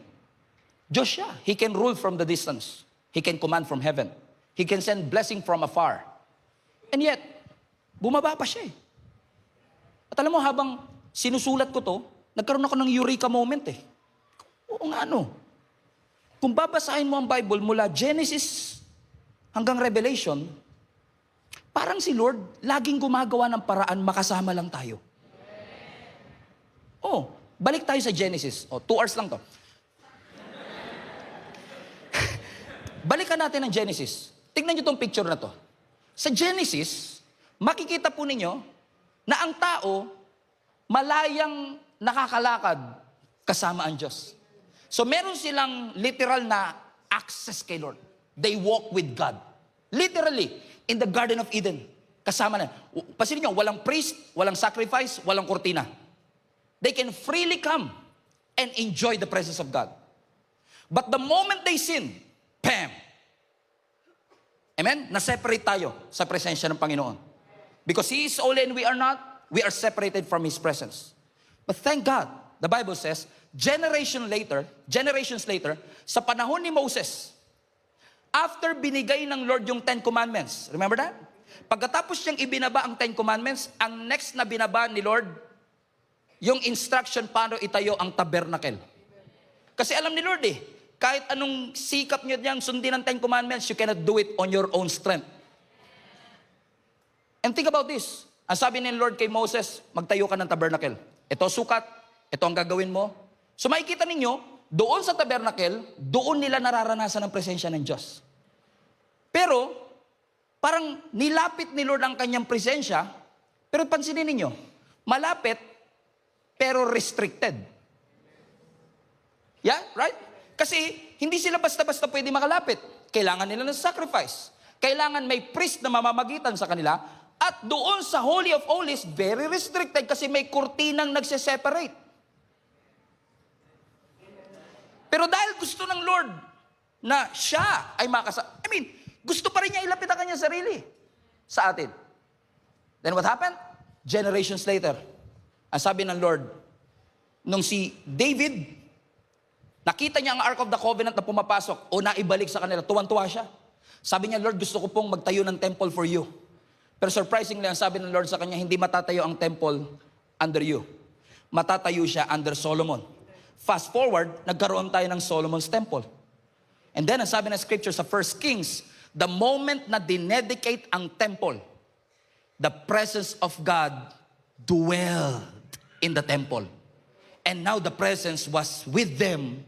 Diyos siya. He can rule from the distance. He can command from heaven. He can send blessing from afar. And yet, bumaba pa siya eh. At alam mo, habang sinusulat ko to, nagkaroon ako ng eureka moment eh. Oo nga ano. Kung babasahin mo ang Bible mula Genesis hanggang Revelation, parang si Lord laging gumagawa ng paraan makasama lang tayo. Oh, balik tayo sa Genesis. 2 hours lang to. Balikan natin ang Genesis. Tingnan niyo tong picture na to. Sa Genesis, makikita po ninyo na ang tao malayang nakakalakad kasama ang Diyos. So meron silang literal na access kay Lord. They walk with God. Literally, in the Garden of Eden. Kasama na. Pansinin niyo, walang priest, walang sacrifice, walang kortina. They can freely come and enjoy the presence of God. But the moment they sin, bam! Amen? Na-separate tayo sa presensya ng Panginoon. Because He is holy and we are not, we are separated from His presence. But thank God, the Bible says, generations later, sa panahon ni Moses, after binigay ng Lord yung 10 Commandments, remember that? Pagkatapos niyang ibinaba ang 10 Commandments, ang next na binaba ni Lord, yung instruction paano itayo ang tabernacle. Kasi alam ni Lord kahit anong sikap niyo niyang sundin ang 10 Commandments, you cannot do it on your own strength. And think about this. Ang sabi ni Lord kay Moses, magtayo ka ng tabernacle. Ito sukat, ito ang gagawin mo. So makikita ninyo, Doon sa tabernacle, doon nila nararanasan ang presensya ng Diyos. Pero, parang nilapit ni Lord ang kanyang presensya, pero pansinin ninyo, malapit, pero restricted. Yeah, right? Kasi, hindi sila basta-basta pwede makalapit. Kailangan nila ng sacrifice. Kailangan may priest na mamamagitan sa kanila. At doon sa Holy of Holies, very restricted kasi may kurtinang nagse-separate. Pero dahil gusto ng Lord na siya ay gusto pa rin niya ilapit ang kanyang sarili sa atin. Then what happened? Generations later, ang sabi ng Lord, nung si David, nakita niya ang Ark of the Covenant na pumapasok o naibalik sa kanila, tuwan-tuwa siya. Sabi niya, Lord, gusto ko pong magtayo ng temple for you. Pero surprisingly, ang sabi ng Lord sa kanya, hindi matatayo ang temple under you. Matatayo siya under Solomon. Fast forward, nagkaroon tayo ng Solomon's temple. And then, ang sabi ng scripture sa 1 Kings, the moment na dinedicate ang temple, the presence of God dwelled in the temple. And now the presence was with them,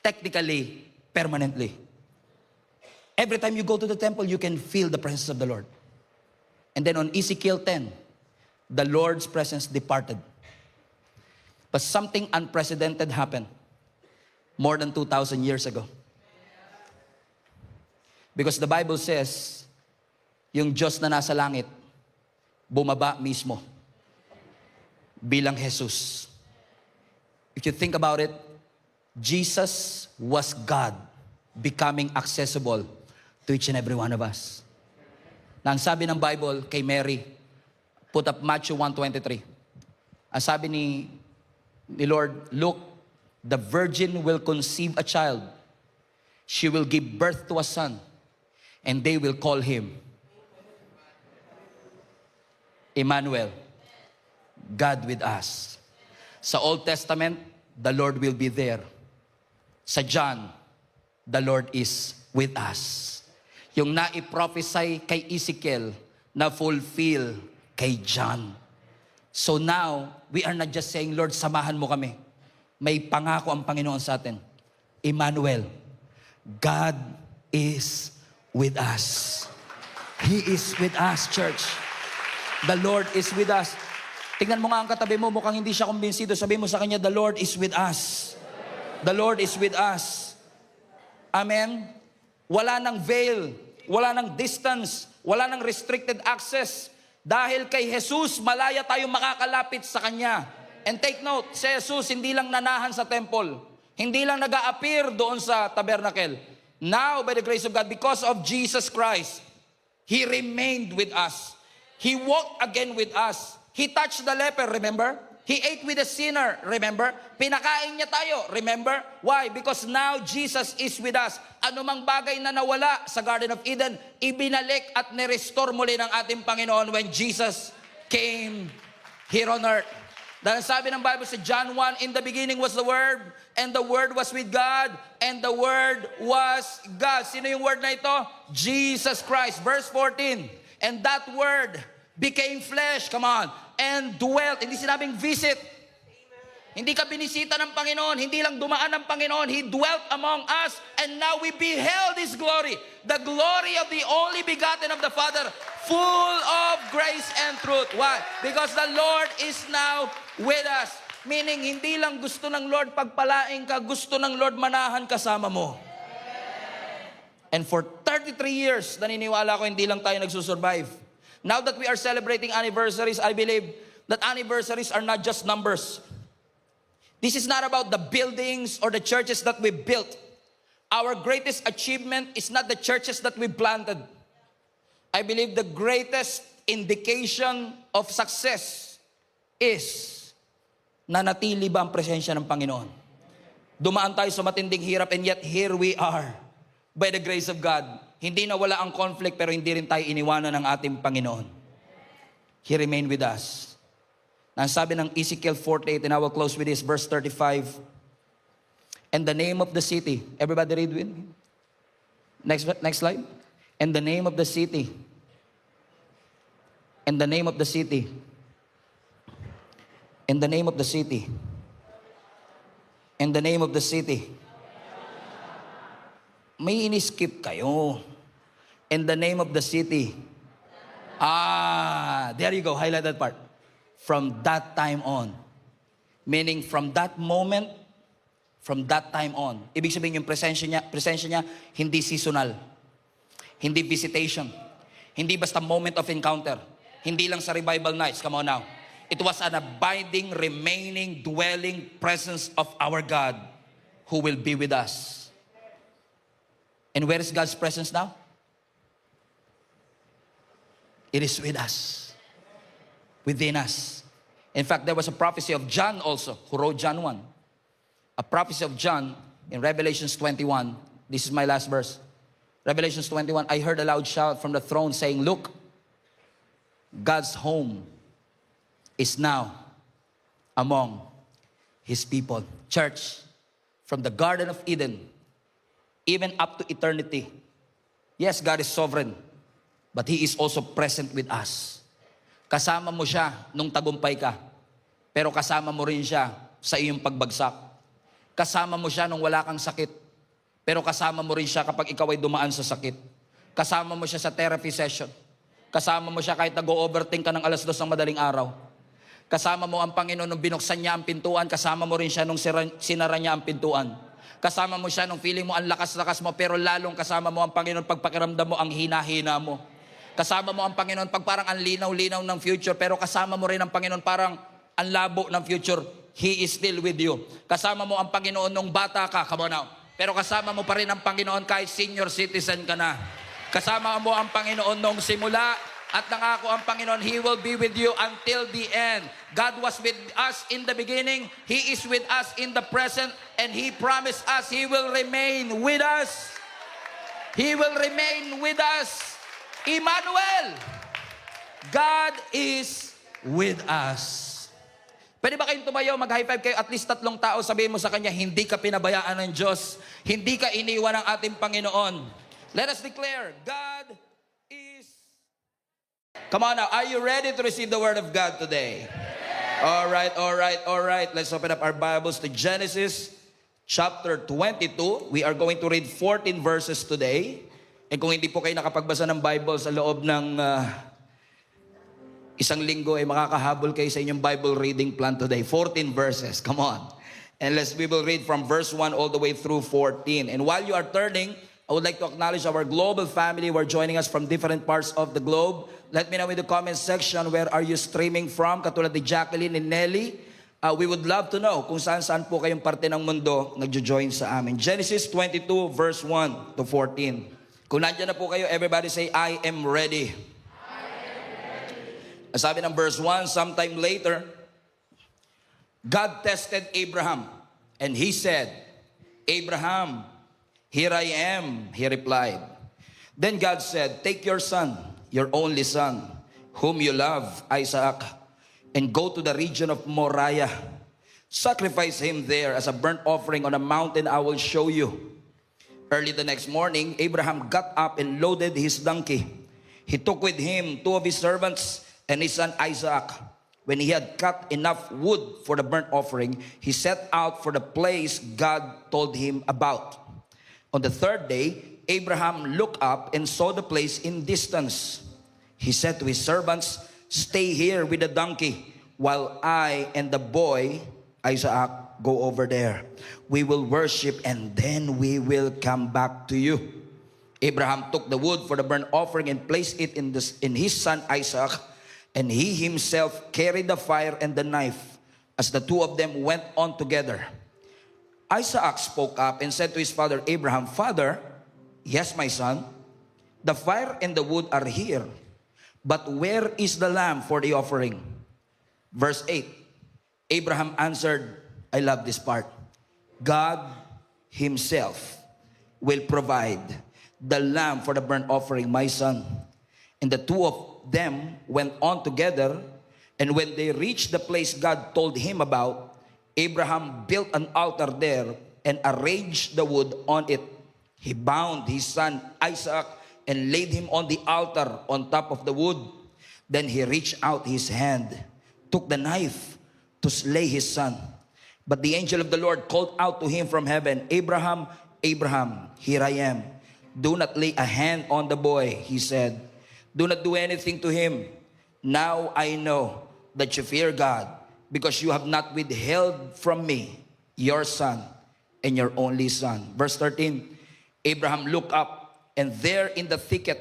technically, permanently. Every time you go to the temple, you can feel the presence of the Lord. And then on Ezekiel 10, the Lord's presence departed. But something unprecedented happened more than 2,000 years ago. Because the Bible says, yung Diyos na nasa langit, bumaba mismo bilang Jesus. If you think about it, Jesus was God becoming accessible to each and every one of us. Na ang sabi ng Bible kay Mary, put up Matthew 1:23. Ang sabi ni Lord, look, the virgin will conceive a child. She will give birth to a son, and they will call him Emmanuel, God with us. Sa Old Testament, the Lord will be there. Sa John, the Lord is with us. Yung naiprophesy kay Ezekiel na fulfill kay John. So now, we are not just saying, Lord, samahan mo kami. May pangako ang Panginoon sa atin. Emmanuel, God is with us. He is with us, church. The Lord is with us. Tingnan mo nga ang katabi mo, mukhang hindi siya kumbinsido. Sabi mo sa kanya, the Lord is with us. The Lord is with us. Amen? Wala nang veil, wala nang distance, wala nang restricted access. Dahil kay Jesus, malaya tayong makakalapit sa Kanya. And take note, si Jesus hindi lang nanahan sa temple. Hindi lang nag-a-appear doon sa tabernacle. Now, by the grace of God, because of Jesus Christ, He remained with us. He walked again with us. He touched the leper, remember? He ate with a sinner, remember? Pinakain niya tayo, remember? Why? Because now Jesus is with us. Anumang bagay na nawala sa Garden of Eden, ibinalik at nirestore muli ng ating Panginoon when Jesus came here on earth. Dahil sabi ng Bible sa John 1, in the beginning was the Word, and the Word was with God, and the Word was God. Sino yung Word na ito? Jesus Christ. Verse 14, and that Word became flesh, come on, and dwelt. Hindi sinabing visit. Hindi ka binisita ng Panginoon, hindi lang dumaan ng Panginoon, He dwelt among us, and now we beheld His glory, the glory of the only begotten of the Father, full of grace and truth. Why? Because the Lord is now with us. Meaning, hindi lang gusto ng Lord pagpalaing ka, gusto ng Lord manahan kasama mo. And for 33 years, naniniwala ko hindi lang tayo nagsusurvive. Now that we are celebrating anniversaries, I believe that anniversaries are not just numbers. This is not about the buildings or the churches that we built. Our greatest achievement is not the churches that we planted. I believe the greatest indication of success is nanatili ba ang presensya ng Panginoon. Dumaan tayo sa matinding hirap, and yet here we are by the grace of God. Hindi na wala ang conflict, pero hindi rin tayo iniwanan ng ating Panginoon. He remained with us. Ang sabi ng Ezekiel 48, and I will close with this, verse 35. And the name of the city, everybody read with me. Next slide. And the name of the city. And the name of the city. And the name of the city In the name of the city. May ini-skip kayo. In the name of the city. There you go. Highlight that part. From that time on. Meaning from that moment, from that time on. Ibig sabihin yung presensya niya, hindi seasonal. Hindi visitation. Hindi basta moment of encounter. Hindi lang sa revival nights. Come on now. It was an abiding, remaining, dwelling presence of our God who will be with us. And where is God's presence now? It is with us. Within us. In fact, there was a prophecy of John also, who wrote John 1. A prophecy of John in Revelations 21. This is my last verse. Revelations 21, I heard a loud shout from the throne saying, look, God's home is now among His people. Church, from the Garden of Eden, even up to eternity, yes, God is sovereign, but He is also present with us. Kasama mo siya nung tagumpay ka, pero kasama mo rin siya sa iyong pagbagsak. Kasama mo siya nung wala kang sakit, pero kasama mo rin siya kapag ikaw ay dumaan sa sakit. Kasama mo siya sa therapy session. Kasama mo siya kahit nag-overthink ka ng 2:00 ng madaling araw. Kasama mo ang Panginoon nung binuksan niya ang pintuan. Kasama mo rin siya nung sinara niya ang pintuan. Kasama mo siya nung feeling mo ang lakas-lakas mo, pero lalong kasama mo ang Panginoon pag pakiramdam mo ang hina-hina mo. Kasama mo ang Panginoon pag parang ang linaw-linaw ng future, pero kasama mo rin ang Panginoon parang ang labo ng future. He is still with you. Kasama mo ang Panginoon nung bata ka, come on now. Pero kasama mo pa rin ang Panginoon kahit senior citizen ka na. Kasama mo ang Panginoon nung simula at nangako ang Panginoon, He will be with you until the end. God was with us in the beginning. He is with us in the present. And He promised us He will remain with us. He will remain with us. Emmanuel, God is with us. Pwede ba kayong tumayo, mag-high five kayo, at least 3 tao, sabihin mo sa Kanya, hindi ka pinabayaan ng Diyos. Hindi ka iniwan ng ating Panginoon. Let us declare, God is... Come on now, are you ready to receive the Word of God today? All right. Let's open up our Bibles to Genesis chapter 22. We are going to read 14 verses today. And kung hindi po kayo nakapagbasa ng Bible sa loob ng isang linggo, ay makakahabol kayo sa inyong Bible reading plan today. 14 verses, come on. And we will read from verse 1 all the way through 14. And while you are turning, I would like to acknowledge our global family who are joining us from different parts of the globe. Let me know in the comment section, where are you streaming from? Katulad ni Jacqueline and Nelly. We would love to know kung saan po kayong parte ng mundo nagjo-join sa amin. Genesis 22 verse 1 to 14. Kung nandiyan na po kayo, everybody say, I am ready. Sabi ng verse 1, sometime later, God tested Abraham, and He said, Abraham, here I am, he replied. Then God said, take your son, your only son, whom you love, Isaac, and go to the region of Moriah. Sacrifice him there as a burnt offering on a mountain I will show you. Early the next morning, Abraham got up and loaded his donkey. He took with him 2 of his servants and his son Isaac. When he had cut enough wood for the burnt offering, he set out for the place God told him about. On the 3rd day, Abraham looked up and saw the place in distance. He said to his servants, stay here with the donkey while I and the boy, Isaac, go over there. We will worship and then we will come back to you. Abraham took the wood for the burnt offering and placed it in his son Isaac, and he himself carried the fire and the knife as the 2 of them went on together. Isaac spoke up and said to his father Abraham, Father, yes, my son, the fire and the wood are here, but where is the lamb for the offering? Verse 8, Abraham answered, I love this part, God Himself will provide the lamb for the burnt offering, my son. And the 2 of them went on together, and when they reached the place God told him about, Abraham built an altar there and arranged the wood on it. He bound his son Isaac and laid him on the altar on top of the wood. Then he reached out his hand, took the knife to slay his son. But the angel of the Lord called out to him from heaven, Abraham, Abraham, here I am. Do not lay a hand on the boy, he said. Do not do anything to him. Now I know that you fear God, because you have not withheld from me your son and your only son. Verse 13, Abraham looked up, and there in the thicket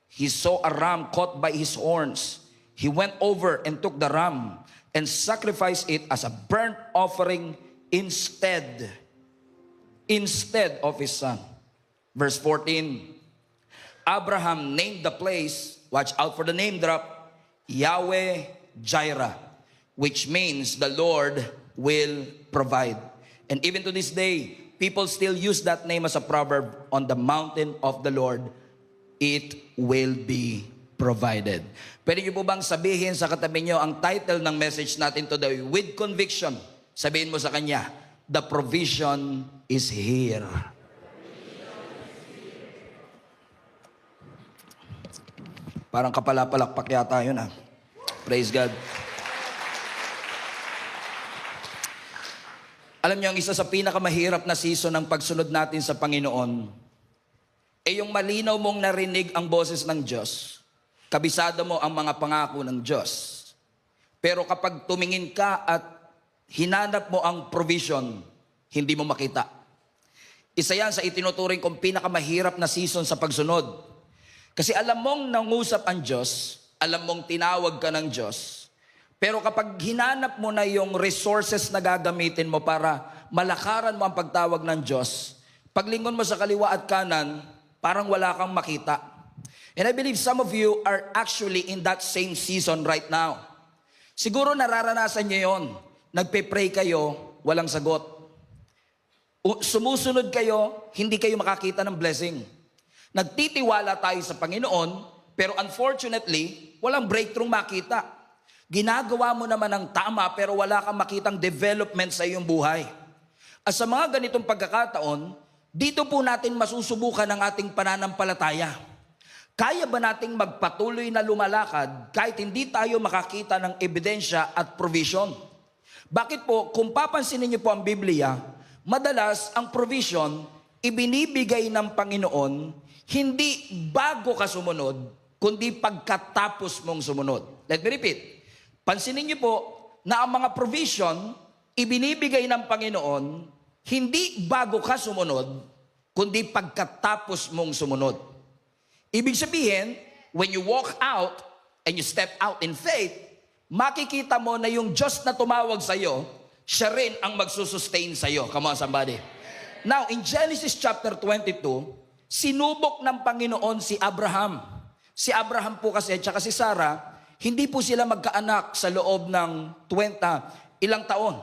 he saw a ram caught by his horns. He went over and took the ram and sacrificed it as a burnt offering instead of his son. Verse 14, Abraham named the place, watch out for the name drop, Yahweh Jireh, which means the Lord will provide. And even to this day, people still use that name as a proverb, on the mountain of the Lord, it will be provided. Pwede niyo po bang sabihin sa katabi niyo ang title ng message natin today, with conviction? Sabihin mo sa kanya, the provision is here. Parang kapalapalakpak yata yun ah. Praise God. Alam niyo, ang isa sa pinakamahirap na season ng pagsunod natin sa Panginoon, yung malinaw mong narinig ang boses ng Diyos, kabisado mo ang mga pangako ng Diyos. Pero kapag tumingin ka at hinanap mo ang provision, hindi mo makita. Isa yan sa itinuturing kong pinakamahirap na season sa pagsunod. Kasi alam mong nangusap ang Diyos, alam mong tinawag ka ng Diyos, pero kapag hinanap mo na yung resources na gagamitin mo para malakaran mo ang pagtawag ng Diyos, paglingon mo sa kaliwa at kanan, parang wala kang makita. And I believe some of you are actually in that same season right now. Siguro nararanasan niyo yon. Nagpe-pray kayo, walang sagot. Sumusunod kayo, hindi kayo makakita ng blessing. Nagtitiwala tayo sa Panginoon, pero unfortunately, walang breakthrough makita. Ginagawa mo naman ang tama, pero wala kang makitang development sa iyong buhay. At sa mga ganitong pagkakataon, dito po natin masusubukan ang ating pananampalataya. Kaya ba nating magpatuloy na lumalakad kahit hindi tayo makakita ng ebidensya at provision? Bakit po? Kung papansinin niyo po ang Biblia, madalas ang provision ibinibigay ng Panginoon hindi bago ka sumunod, kundi pagkatapos mong sumunod. Let me repeat. Pansinin niyo po na ang mga provision ibinibigay ng Panginoon hindi bago ka sumunod, kundi pagkatapos mong sumunod. Ibig sabihin, when you walk out and you step out in faith, makikita mo na yung Diyos na tumawag sa iyo, siya rin ang magsusustain sa iyo. Come on, somebody. Now, in Genesis chapter 22, sinubok ng Panginoon si Abraham. Si Abraham po kasi, at si Sarah, hindi po sila magkaanak sa loob ng ilang taon.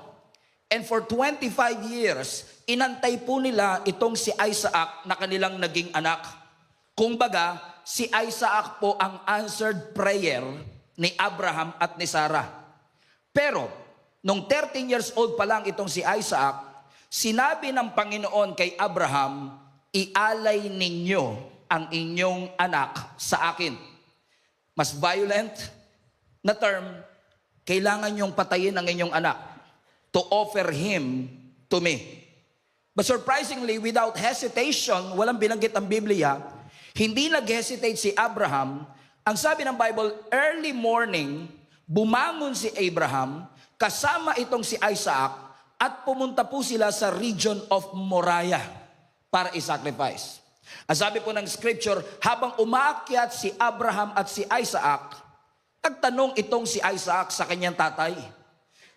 And for 25 years, inantay po nila itong si Isaac na kanilang naging anak. Kumbaga, si Isaac po ang answered prayer ni Abraham at ni Sarah. Pero, nung 13 years old pa lang itong si Isaac, sinabi ng Panginoon kay Abraham, ialay ninyo ang inyong anak sa akin. Mas violent na term, kailangan nyong patayin ang inyong anak to offer him to me. But surprisingly, without hesitation, walang binanggit ang Biblia, hindi nag-hesitate si Abraham. Ang sabi ng Bible, early morning, bumangon si Abraham, kasama itong si Isaac, at pumunta po sila sa region of Moriah para i-sacrifice. Ang sabi po ng scripture, habang umaakyat si Abraham at si Isaac, nagtanong itong si Isaac sa kanyang tatay.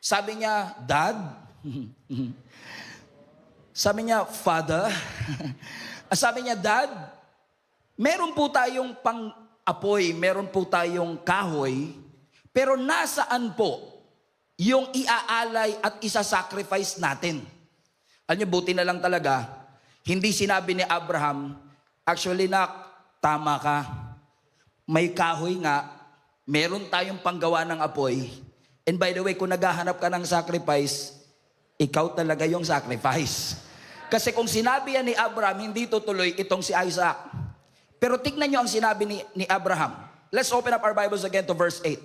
Sabi niya, Dad? Sabi niya, Father? Sabi niya, Dad, meron po tayong pang-apoy, meron po tayong kahoy, pero nasaan po yung iaalay at isa-sacrifice natin? Alam niyo, buti na lang talaga, hindi sinabi ni Abraham, actually nak, tama ka, may kahoy nga, meron tayong panggawa ng apoy, and by the way, kung naghahanap ka ng sacrifice, ikaw talaga yung sacrifice. Kasi kung sinabi yan ni Abraham, hindi tutuloy itong si Isaac. Pero tignan nyo ang sinabi ni Abraham. Let's open up our Bibles again to verse 8.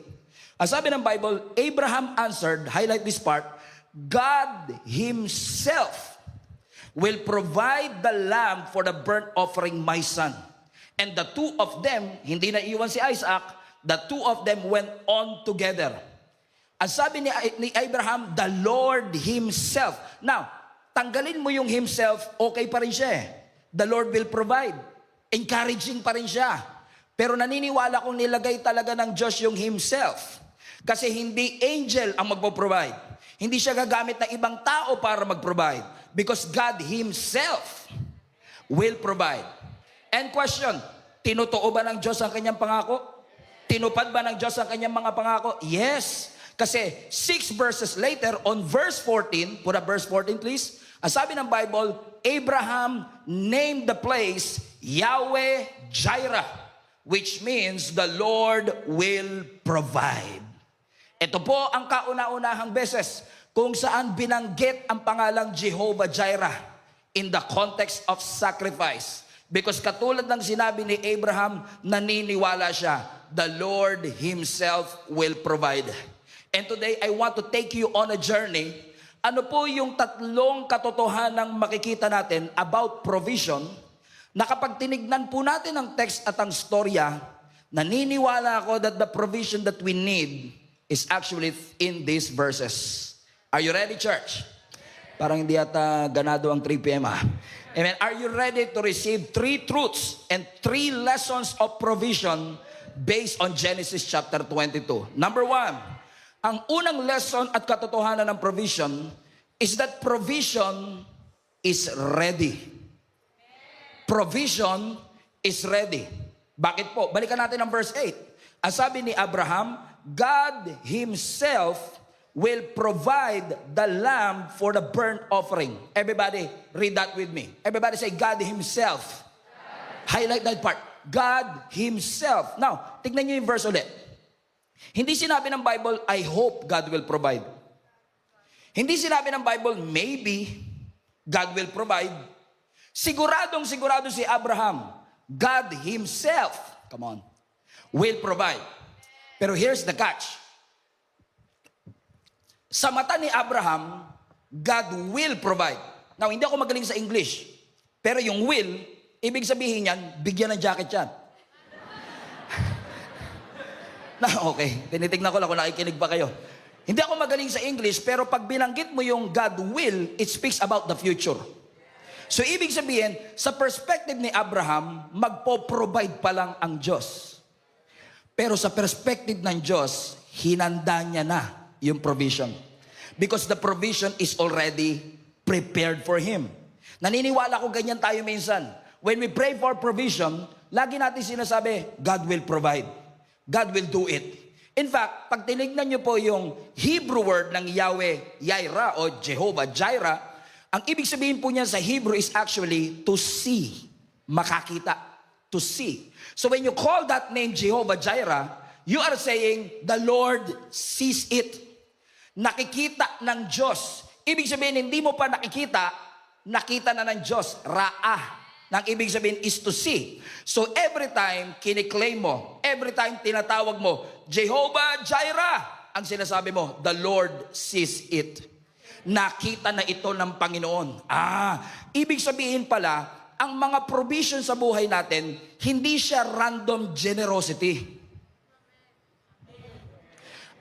Ang sabi ng Bible, Abraham answered, highlight this part, God Himself will provide the lamb for the burnt offering, my son. And the two of them, hindi na iwan si Isaac, the two of them went on together. Ang sabi ni Abraham, the Lord Himself. Now, tanggalin mo yung Himself, okay pa rin siya eh. The Lord will provide. Encouraging pa rin siya. Pero naniniwala kong nilagay talaga ng Diyos yung Himself. Kasi hindi angel ang magpo-provide. Hindi siya gagamit ng ibang tao para mag-provide. Because God Himself will provide. And question, tinutuo ba ng Diyos ang kanyang pangako? Tinupad ba ng Diyos ang kanyang mga pangako? Yes. Kasi 6 verses later, on verse 14, put up verse 14 please. Ang sabi ng Bible, Abraham named the place Yahweh Jireh, which means the Lord will provide. Ito po ang kauna-unahang beses kung saan binanggit ang pangalang Jehovah Jireh in the context of sacrifice. Because katulad ng sinabi ni Abraham, naniniwala siya, the Lord Himself will provide. And today, I want to take you on a journey. Ano po yung tatlong katotohanang makikita natin about provision na kapag tinignan po natin ang text at ang storya, naniniwala ako that the provision that we need is actually in these verses. Are you ready, church? Parang hindi yata ganado ang 3 p.m. Amen. Are you ready to receive 3 truths and 3 lessons of provision based on Genesis chapter 22? Number 1, ang unang lesson at katotohanan ng provision is that provision is ready. Provision is ready. Bakit po? Balikan natin ang verse 8. Ang sabi ni Abraham, God Himself will provide the lamb for the burnt offering. Everybody, read that with me. Everybody say, God Himself. Highlight that part. God Himself. Now, tignan niyo yung verse ulit. Hindi sinabi ng Bible, I hope God will provide. Hindi sinabi ng Bible, maybe God will provide. Siguradong sigurado si Abraham, God Himself, come on, will provide. Pero here's the catch. Sa mata ni Abraham, God will provide. Now, hindi ako magaling sa English. Pero yung will, ibig sabihin yan, bigyan ng jacket yan. Okay, tinitignan ko lang kung nakikinig pa kayo. Hindi ako magaling sa English, pero pag binanggit mo yung God will, it speaks about the future. So, ibig sabihin, sa perspective ni Abraham, magpo-provide pa lang ang Diyos. Pero sa perspective ng Diyos, hinanda niya na yung provision. Because the provision is already prepared for Him. Naniniwala ko ganyan tayo minsan. When we pray for provision, lagi natin sinasabi, God will provide. God will do it. In fact, pag tinignan niyo po yung Hebrew word ng Yahweh Jireh o Jehovah Jireh, ang ibig sabihin po niya sa Hebrew is actually to see. Makakita. To see. So when you call that name Jehovah Jireh, you are saying, the Lord sees it. Nakikita ng Diyos. Ibig sabihin, hindi mo pa nakikita, nakita na ng Diyos. Ra'ah. Nang ibig sabihin is to see. So every time kiniklaim mo, every time tinatawag mo, Jehovah Jireh, ang sinasabi mo, the Lord sees it. Nakita na ito ng Panginoon. Ibig sabihin pala, ang mga provision sa buhay natin, hindi siya random generosity.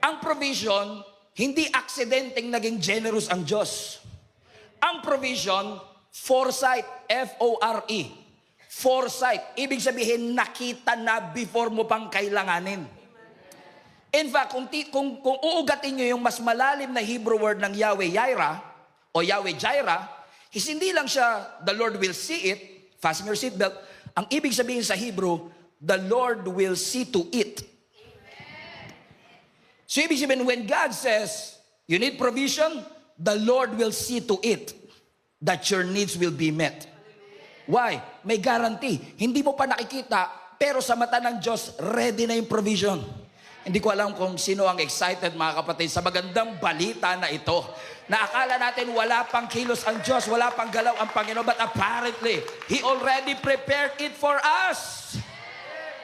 Ang provision, hindi aksidenteng naging generous ang Diyos. Ang provision, foresight, F-O-R-E. Foresight, ibig sabihin nakita na before mo pang kailanganin. In fact, kung uugatin nyo yung mas malalim na Hebrew word ng Yahweh Jireh o Yahweh Jireh, is hindi lang siya, the Lord will see it, fasten your seatbelt. Ang ibig sabihin sa Hebrew, the Lord will see to it. So ibig sabihin, when God says, you need provision, the Lord will see to it that your needs will be met. Why? May guarantee. Hindi mo pa nakikita, pero sa mata ng Diyos, ready na yung provision. Hindi ko alam kung sino ang excited, mga kapatid, sa magandang balita na ito. Na akala natin wala pang kilos ang Diyos, wala pang galaw ang Panginoon, but apparently, He already prepared it for us.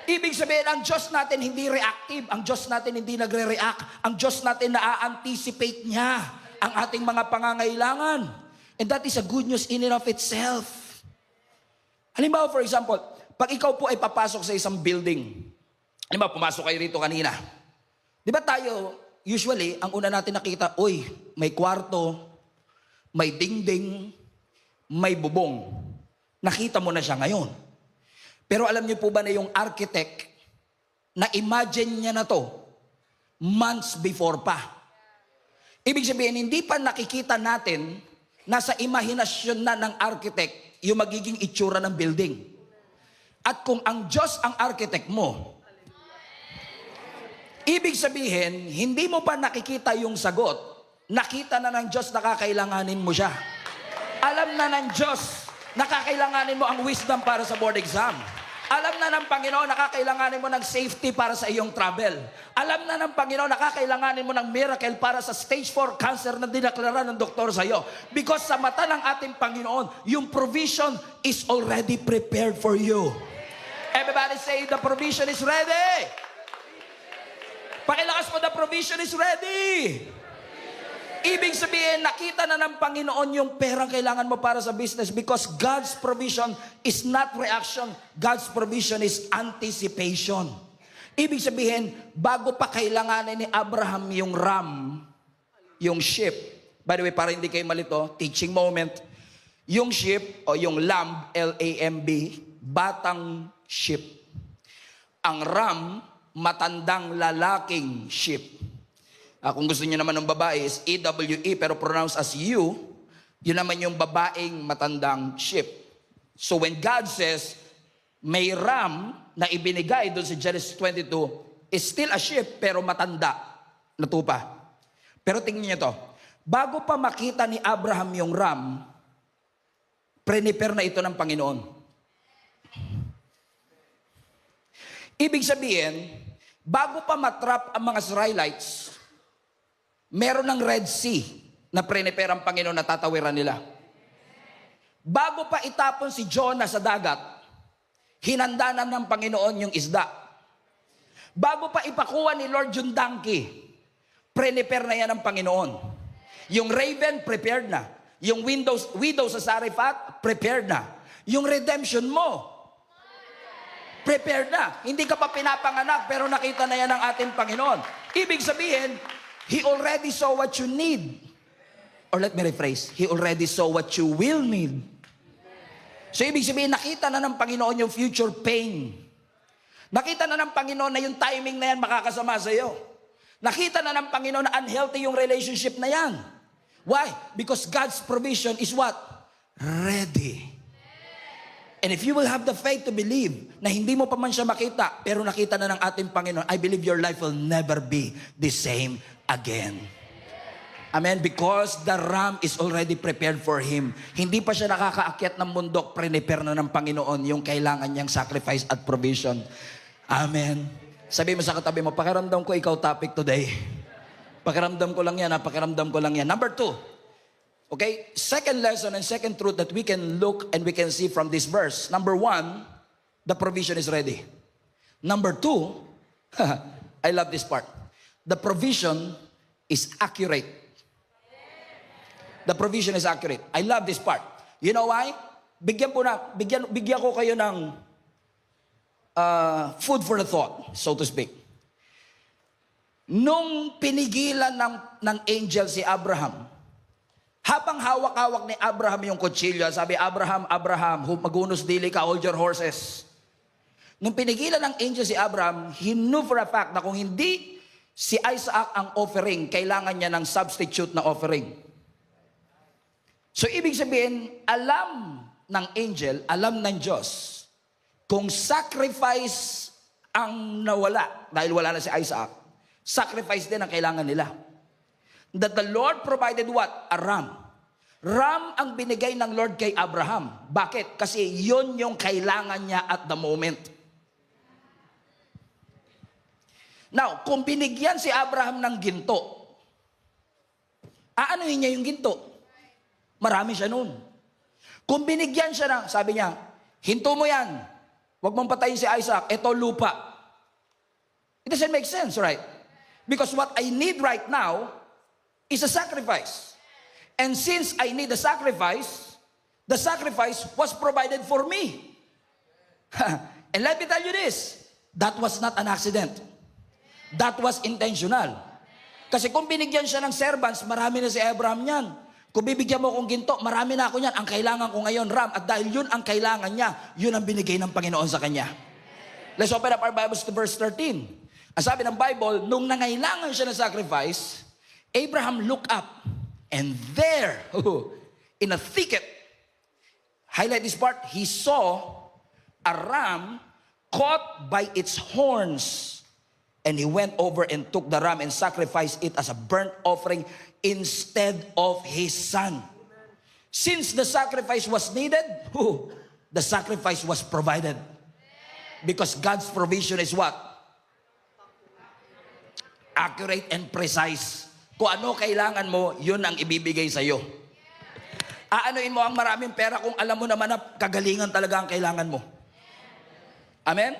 Ibig sabihin, ang Diyos natin hindi reactive, ang Diyos natin hindi nagre-react, ang Diyos natin na-anticipate niya ang ating mga pangangailangan. And that is a good news in and of itself. Halimbawa, for example, pag ikaw po ay papasok sa isang building, halimbawa, pumasok kayo rito kanina. Di ba tayo, usually, ang una natin nakita, uy, may kwarto, may dingding, may bubong. Nakita mo na siya ngayon. Pero alam niyo po ba na yung architect, na-imagine niya na to months before pa. Ibig sabihin, hindi pa nakikita natin, nasa imahinasyon na ng architect, yung magiging itsura ng building. At kung ang Diyos ang architect mo, ibig sabihin, hindi mo pa nakikita yung sagot, nakita na ng Diyos na kakailanganin mo siya. Alam na ng Diyos na kakailanganin mo ang wisdom para sa board exam. Alam na ng Panginoon na kakailanganin mo ng safety para sa iyong travel. Alam na ng Panginoon na kakailanganin mo ng miracle para sa stage 4 cancer na dinaklara ng doktor sa iyo. Because sa mata ng ating Panginoon, yung provision is already prepared for you. Everybody say, the provision is ready. Pakilakas mo, the provision is ready. Ibig sabihin, nakita na ng Panginoon yung perang kailangan mo para sa business because God's provision is not reaction. God's provision is anticipation. Ibig sabihin, bago pa kailanganin ni Abraham yung ram, yung sheep. By the way, para hindi kayo malito, teaching moment. Yung sheep o yung lamb, L-A-M-B, batang sheep. Ang ram, matandang lalaking sheep. Kung gusto niyo naman ng babae is E-W-E pero pronounced as you, yun naman yung babaeng matandang sheep. So when God says, may ram na ibinigay doon sa Genesis 22, is still a sheep pero matanda, natupa. Pero tingnan niyo to, bago pa makita ni Abraham yung ram, prepare na ito ng Panginoon. Ibig sabihin, bago pa matrap ang mga Israelites, meron ng Red Sea na prepare ang Panginoon na tatawiran nila. Bago pa itapon si Jonah sa dagat, hinanda na ng Panginoon yung isda. Bago pa ipakuha ni Lord yung donkey, prepare na yan ng Panginoon. Yung raven, prepared na. Yung widow sa Sarephat, prepared na. Yung redemption mo, prepared na. Hindi ka pa pinapanganak, pero nakita na yan ng ating Panginoon. Ibig sabihin, He already saw what you need. Or let me rephrase, He already saw what you will need. So ibig sabihin, nakita na ng Panginoon yung future pain. Nakita na ng Panginoon na yung timing na yan makakasama sa iyo. Nakita na ng Panginoon na unhealthy yung relationship na yan. Why? Because God's provision is what? Ready. And if you will have the faith to believe na hindi mo pa man siya makita, pero nakita na ng ating Panginoon, I believe your life will never be the same again. Amen? Because the ram is already prepared for him. Hindi pa siya nakakaakyat ng bundok, prepare na ng Panginoon yung kailangan niyang sacrifice at provision. Amen? Sabi mo sa katabi mo, pakiramdam ko ikaw topic today. Pakiramdam ko lang yan, pakiramdam ko lang yan. Number 2. Okay? Second lesson and second truth that we can look and we can see from this verse. Number 1, the provision is ready. Number 2, I love this part. The provision is accurate. The provision is accurate. I love this part. You know why? Bigyan ko kayo ng food for the thought, so to speak. Nung pinigilan ng angel si Abraham, habang hawak-hawak ni Abraham yung kutsilyo, sabi, Abraham, magunos dili ka, hold your horses. Nung pinigilan ng angel si Abraham, he knew for a fact na kung hindi si Isaac ang offering, kailangan niya ng substitute na offering. So ibig sabihin, alam ng angel, alam ng Diyos, kung sacrifice ang nawala, dahil wala na si Isaac, sacrifice din ang kailangan nila. That the Lord provided what? A ram. Ram ang binigay ng Lord kay Abraham. Bakit? Kasi yun yung kailangan niya at the moment. Now, kung binigyan si Abraham ng ginto, aanuhin niya yung ginto? Marami siya noon. Kung binigyan siya ng, sabi niya, hinto mo yan, huwag mong patayin si Isaac, ito lupa. It doesn't make sense, right? Because what I need right now is a sacrifice. And since I need a sacrifice, the sacrifice was provided for me. And let me tell you this, that was not an accident. That was intentional. Kasi kung binigyan siya ng servants, marami na si Abraham niyan. Kung bibigyan mo kong ginto, marami na ako niyan. Ang kailangan ko ngayon, ram. At dahil yun ang kailangan niya, yun ang binigay ng Panginoon sa kanya. Let's open up our Bibles to verse 13. Ang sabi ng Bible, nung nangailangan siya ng sacrifice, Abraham looked up, and there, in a thicket, highlight this part, he saw a ram caught by its horns. And he went over and took the ram and sacrificed it as a burnt offering instead of his son. Since the sacrifice was needed, the sacrifice was provided. Because God's provision is what? Accurate and precise. Kung ano kailangan mo, yun ang ibibigay sa'yo. Aanuin mo ang maraming pera kung alam mo naman na kagalingan talaga ang kailangan mo. Amen?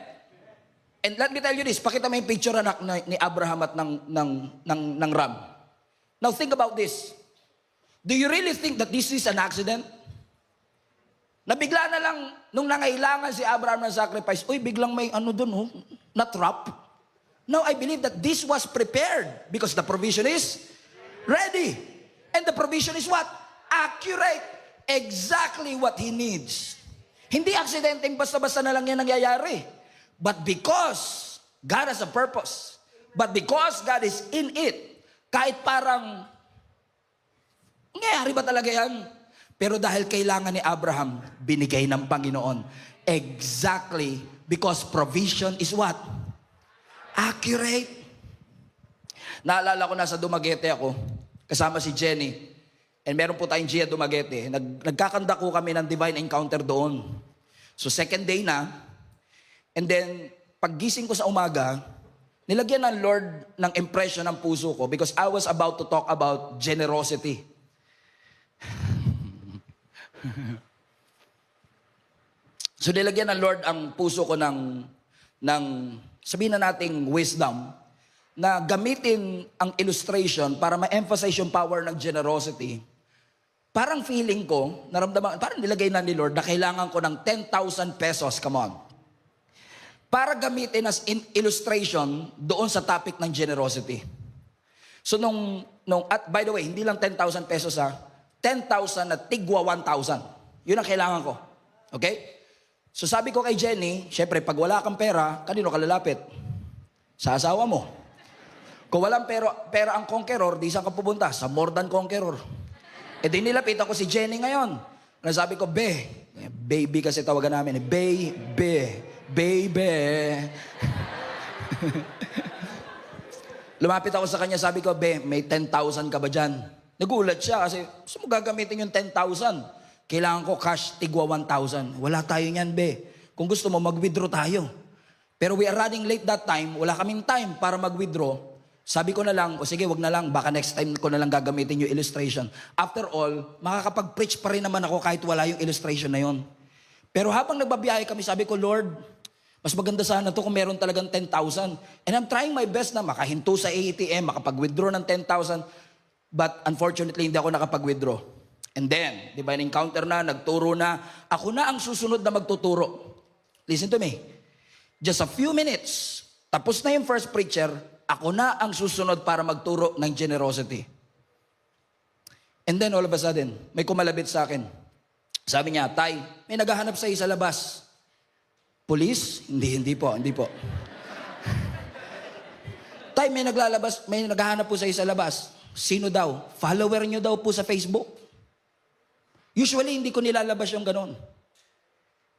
And let me tell you this, pakita mo yung picture anak ni Abraham at ng ram. Now think about this. Do you really think that this is an accident? Nabigla na lang, nung nangailangan si Abraham ng sacrifice, biglang may doon, na trap. No, I believe that this was prepared because the provision is ready. And the provision is what? Accurate. Exactly what he needs. Hindi aksidenteng basta-basta na lang yan nangyayari. But because God has a purpose, but because God is in it, kahit parang, nangyayari ba talaga yan? Pero dahil kailangan ni Abraham, binigay ng Panginoon. Exactly, because provision is what? Accurate. Naalala ko nasa Dumaguete ako, kasama si Jenny, and meron po tayong Gia Dumaguete. Nagkakanda ko kami ng divine encounter doon. So second day na, and then, paggising ko sa umaga, nilagyan ng Lord ng impression ng puso ko because I was about to talk about generosity. So, nilagyan ng Lord ang puso ko ng sabihin na nating wisdom, na gamitin ang illustration para ma-emphasize yung power ng generosity. Parang feeling ko, naramdaman, parang nilagay na ni Lord na kailangan ko ng 10,000 pesos, come on. Para gamitin as illustration doon sa topic ng generosity. So at by the way, hindi lang 10,000 pesos 10,000 na tigwa 1,000. Yun ang kailangan ko. Okay? So sabi ko kay Jenny, syempre pag wala kang pera, kanino ka lalapit? Sa asawa mo. Kung walang pera ang conqueror, di saan ka pupunta? Sa more than conqueror. E di nilapit ako si Jenny ngayon. Sabi ko, baby kasi tawagan namin, baby. Lumapit ako sa kanya, sabi ko, may 10,000 ka ba dyan? Nagulat siya kasi, gusto mo gagamitin yung 10,000? Kailangan ko cash, tigwa 1,000. Wala tayo niyan, Kung gusto mo, mag-withdraw tayo. Pero we are running late that time, wala kaming time para mag-withdraw. Sabi ko na lang, sige, wag na lang, baka next time ko na lang gagamitin yung illustration. After all, makakapag-preach pa rin naman ako kahit wala yung illustration na yon. Pero habang nagbabiyahe kami, sabi ko, Lord, mas maganda sana to kung meron talagang 10,000. And I'm trying my best na makahinto sa ATM, makapag-withdraw ng 10,000. But unfortunately, hindi ako nakapag-withdraw. And then, di ba, in-encounter na, nagturo na, ako na ang susunod na magtuturo. Listen to me. Just a few minutes, tapos na yung first preacher, ako na ang susunod para magturo ng generosity. And then all of a sudden, may kumalabit sa akin. Sabi niya, Tay, may naghahanap sa sa labas. Police? Hindi po. Tay, may naghahanap po sa sa labas. Sino daw? Follower niyo daw po sa Facebook. Usually, hindi ko nilalabas yung ganon.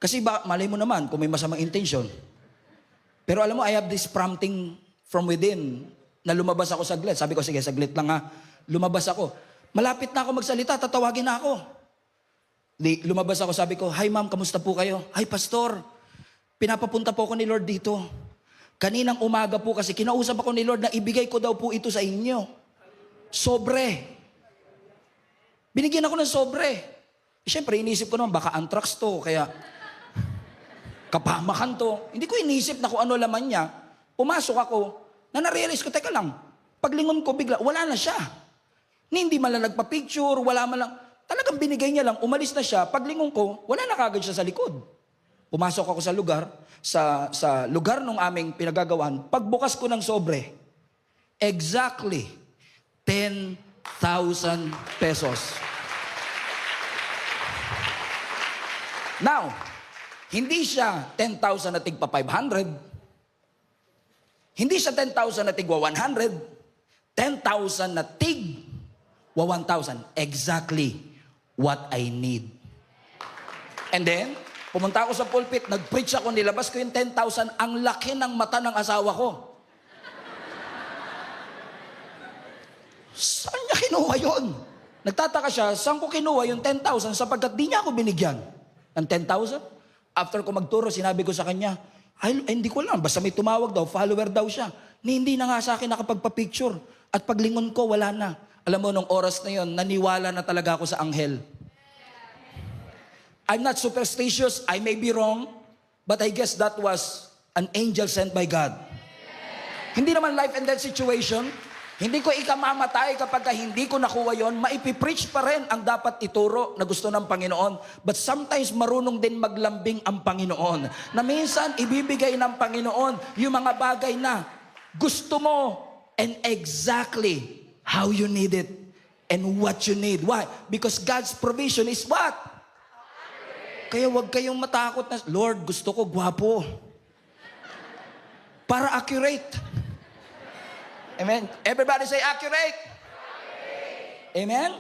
Kasi malay mo naman kung may masamang intention. Pero alam mo, I have this prompting from within na lumabas ako saglit. Sabi ko, sige, saglit lang lumabas ako. Malapit na ako magsalita, tatawagin na ako. Lumabas ako, sabi ko, hi ma'am, kamusta po kayo? Hi pastor, pinapapunta po ako ni Lord dito. Kaninang umaga po kasi kinausap ako ni Lord na ibigay ko daw po ito sa inyo. Sobre. Binigyan ako ng sobre. Siyempre, inisip ko naman, baka anthrax to, kaya kapamakan to. Hindi ko inisip na kung ano laman niya. Pumasok ako, na narealize ko, teka lang, paglingon ko bigla, wala na siya. Hindi man lang nagpa-picture, wala man lang. Talagang binigay niya lang, umalis na siya. Paglingon ko, wala na kagad siya sa likod. Pumasok ako sa lugar, sa lugar nung aming pinagagawan. Pagbukas ko ng sobre, exactly 10,000 pesos. Now, hindi siya 10,000 na tigpa 500. Hindi siya 10,000 na tigwa 100. 10,000 na tigwa 1,000. Exactly what I need. And then, pumunta ako sa pulpit, nag-preach ako, nilabas ko yung 10,000. Ang laki ng mata ng asawa ko. Saan niya kinuha yun? Nagtataka siya, saan ko kinuha yung 10,000 sapagkat di niya ako binigyan ng 10,000? After ko magturo, sinabi ko sa kanya, ay, hindi ko alam, basta may tumawag daw, follower daw siya. Hindi na nga sa akin nakapagpa-picture. At paglingon ko, wala na. Alam mo, nung oras na yon, naniwala na talaga ako sa anghel. I'm not superstitious, I may be wrong, but I guess that was an angel sent by God. Hindi naman life and death situation. Hindi ko ikamamatay kapag hindi ko nakuha yon. Maipipreach pa rin ang dapat ituro na gusto ng Panginoon. But sometimes marunong din maglambing ang Panginoon. Na minsan ibibigay ng Panginoon yung mga bagay na gusto mo and exactly how you need it and what you need. Why? Because God's provision is what? Kaya wag kayong matakot na, Lord, gusto ko gwapo. Para accurate. Amen? Everybody say accurate. Amen?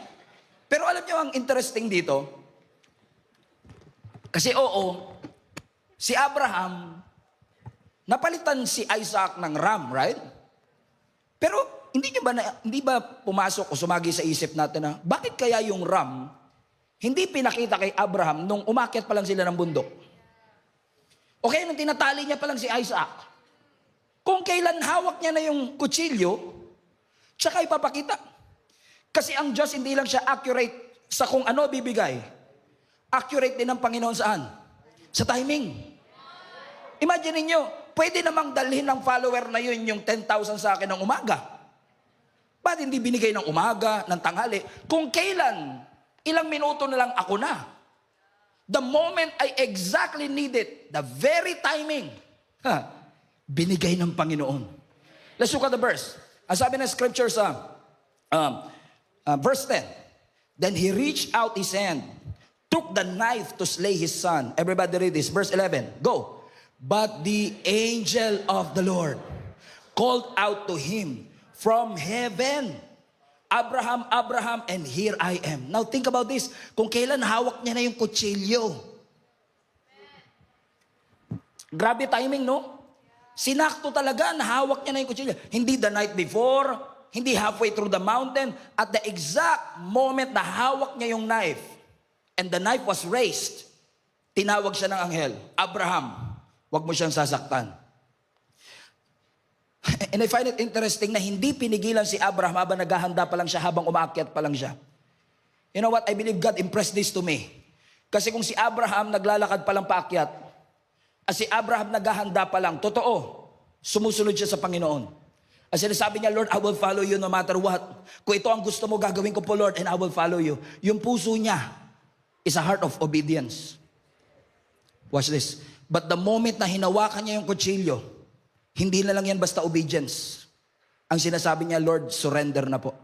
Pero alam niyo ang interesting dito, kasi si Abraham, napalitan si Isaac ng ram, right? Pero hindi ba pumasok o sumagi sa isip natin na, bakit kaya yung ram, hindi pinakita kay Abraham nung umakyat pa lang sila ng bundok? Okay, nung tinatali niya pa lang si Isaac. Kung kailan hawak niya na yung kutsilyo, tsaka ipapakita. Kasi ang Diyos hindi lang siya accurate sa kung ano bibigay. Accurate din ang Panginoon saan? Sa timing. Imagine niyo, pwede namang dalhin ng follower na yun yung 10,000 sa akin ng umaga. Ba't hindi binigay ng umaga, ng tanghali? Kung kailan, ilang minuto na lang ako na. The moment I exactly need it, the very timing, binigay ng Panginoon. Let's look at the verse. Ang sabi ng scripture sa verse 10, then he reached out his hand, took the knife to slay his son. Everybody read this. Verse 11, go. But the angel of the Lord called out to him from heaven, Abraham, Abraham, and here I am. Now think about this. Kung kailan hawak niya na yung kutsilyo. Grabe timing, no? Sinakto talaga, nahawak niya na yung kutsilyo. Hindi the night before, hindi halfway through the mountain. At the exact moment na hawak niya yung knife, and the knife was raised, tinawag siya ng anghel, Abraham, wag mo siyang sasaktan. And I find it interesting na hindi pinigilan si Abraham habang naghahanda pa lang siya, habang umaakyat pa lang siya. You know what? I believe God impressed this to me. Kasi kung si Abraham naglalakad pa lang paakyat, at si Abraham naghahanda pa lang, totoo, sumusunod siya sa Panginoon. At sinasabi niya, Lord, I will follow you no matter what. Kung ito ang gusto mo, gagawin ko po, Lord, and I will follow you. Yung puso niya is a heart of obedience. Watch this. But the moment na hinawakan niya yung kutsilyo, hindi na lang yan basta obedience. Ang sinasabi niya, Lord, surrender na po.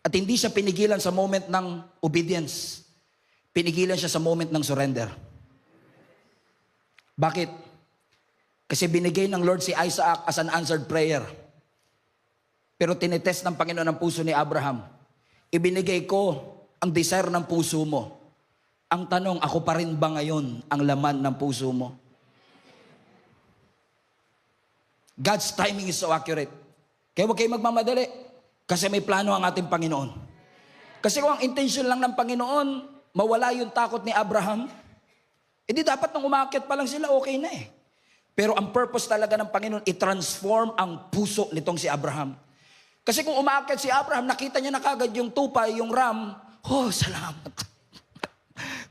At hindi siya pinigilan sa moment ng obedience. Pinigilan siya sa moment ng surrender. Bakit? Kasi binigay ng Lord si Isaac as an answered prayer. Pero tinetest ng Panginoon ang puso ni Abraham. Ibinigay ko ang desire ng puso mo. Ang tanong, ako pa rin ba ngayon ang laman ng puso mo? God's timing is so accurate. Kaya huwag kayo magmamadali. Kasi may plano ang ating Panginoon. Kasi kung ang intention lang ng Panginoon, mawala yung takot ni Abraham, edi dapat nung umakyat pa lang sila, okay na eh. Pero ang purpose talaga ng Panginoon, i-transform ang puso nitong si Abraham. Kasi kung umakyat si Abraham, nakita niya na kagad yung tupay, yung ram, salamat.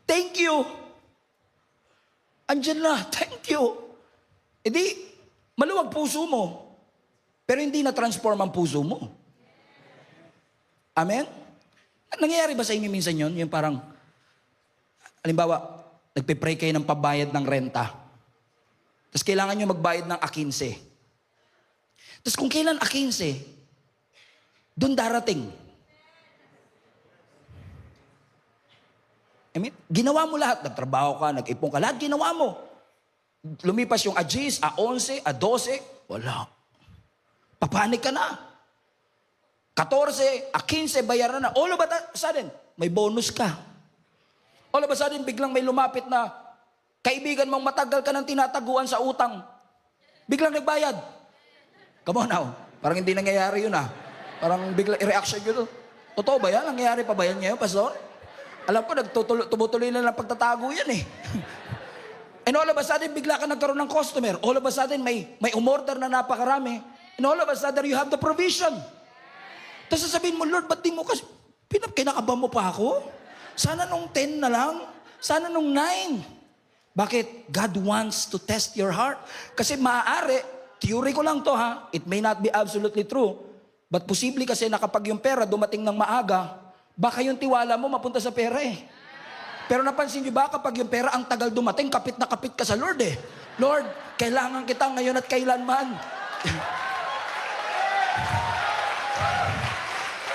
Thank you. Andiyan na, thank you. Edi, maluwag puso mo. Pero hindi na-transform ang puso mo. Amen? Nangyayari ba sa inyo minsan yun? Yung parang, halimbawa, nagpe-pray kayo ng pabayad ng renta. Tapos kailangan nyo magbayad ng A15. Tapos kung kailan A15, doon darating. I mean, ginawa mo lahat. Nagtrabaho ka, nag-ipon ka, lahat ginawa mo. Lumipas yung A10, A11, A12, wala. Papanik ka na. 14, A15, bayaran na. All of a sudden, may bonus ka. All of a sudden, biglang may lumapit na kaibigan mong matagal ka ng tinataguan sa utang. Biglang nagbayad. Come on now. Parang hindi nangyayari yun ah. Parang biglang i-reaction yun. Totoo ba yan? Nangyayari pa ba yan ngayon, Pastor? Alam ko, tumutuloy na lang pagtatago yan eh. And all of a sudden, bigla ka nagkaroon ng customer. All of a sudden, may umorder na napakarami. And all of a sudden, you have the provision. Tapos sasabihin mo, Lord, ba't di mo kasi, kinakaba mo pa ako? Sana nung 10 na lang. Sana nung 9. Bakit? God wants to test your heart. Kasi maaari, theory ko lang to ha, it may not be absolutely true, but posible kasi na kapag yung pera dumating ng maaga, baka yung tiwala mo mapunta sa pera eh. Pero napansin niyo ba kapag yung pera ang tagal dumating, kapit na kapit ka sa Lord eh. Lord, kailangan kita ngayon at kailanman.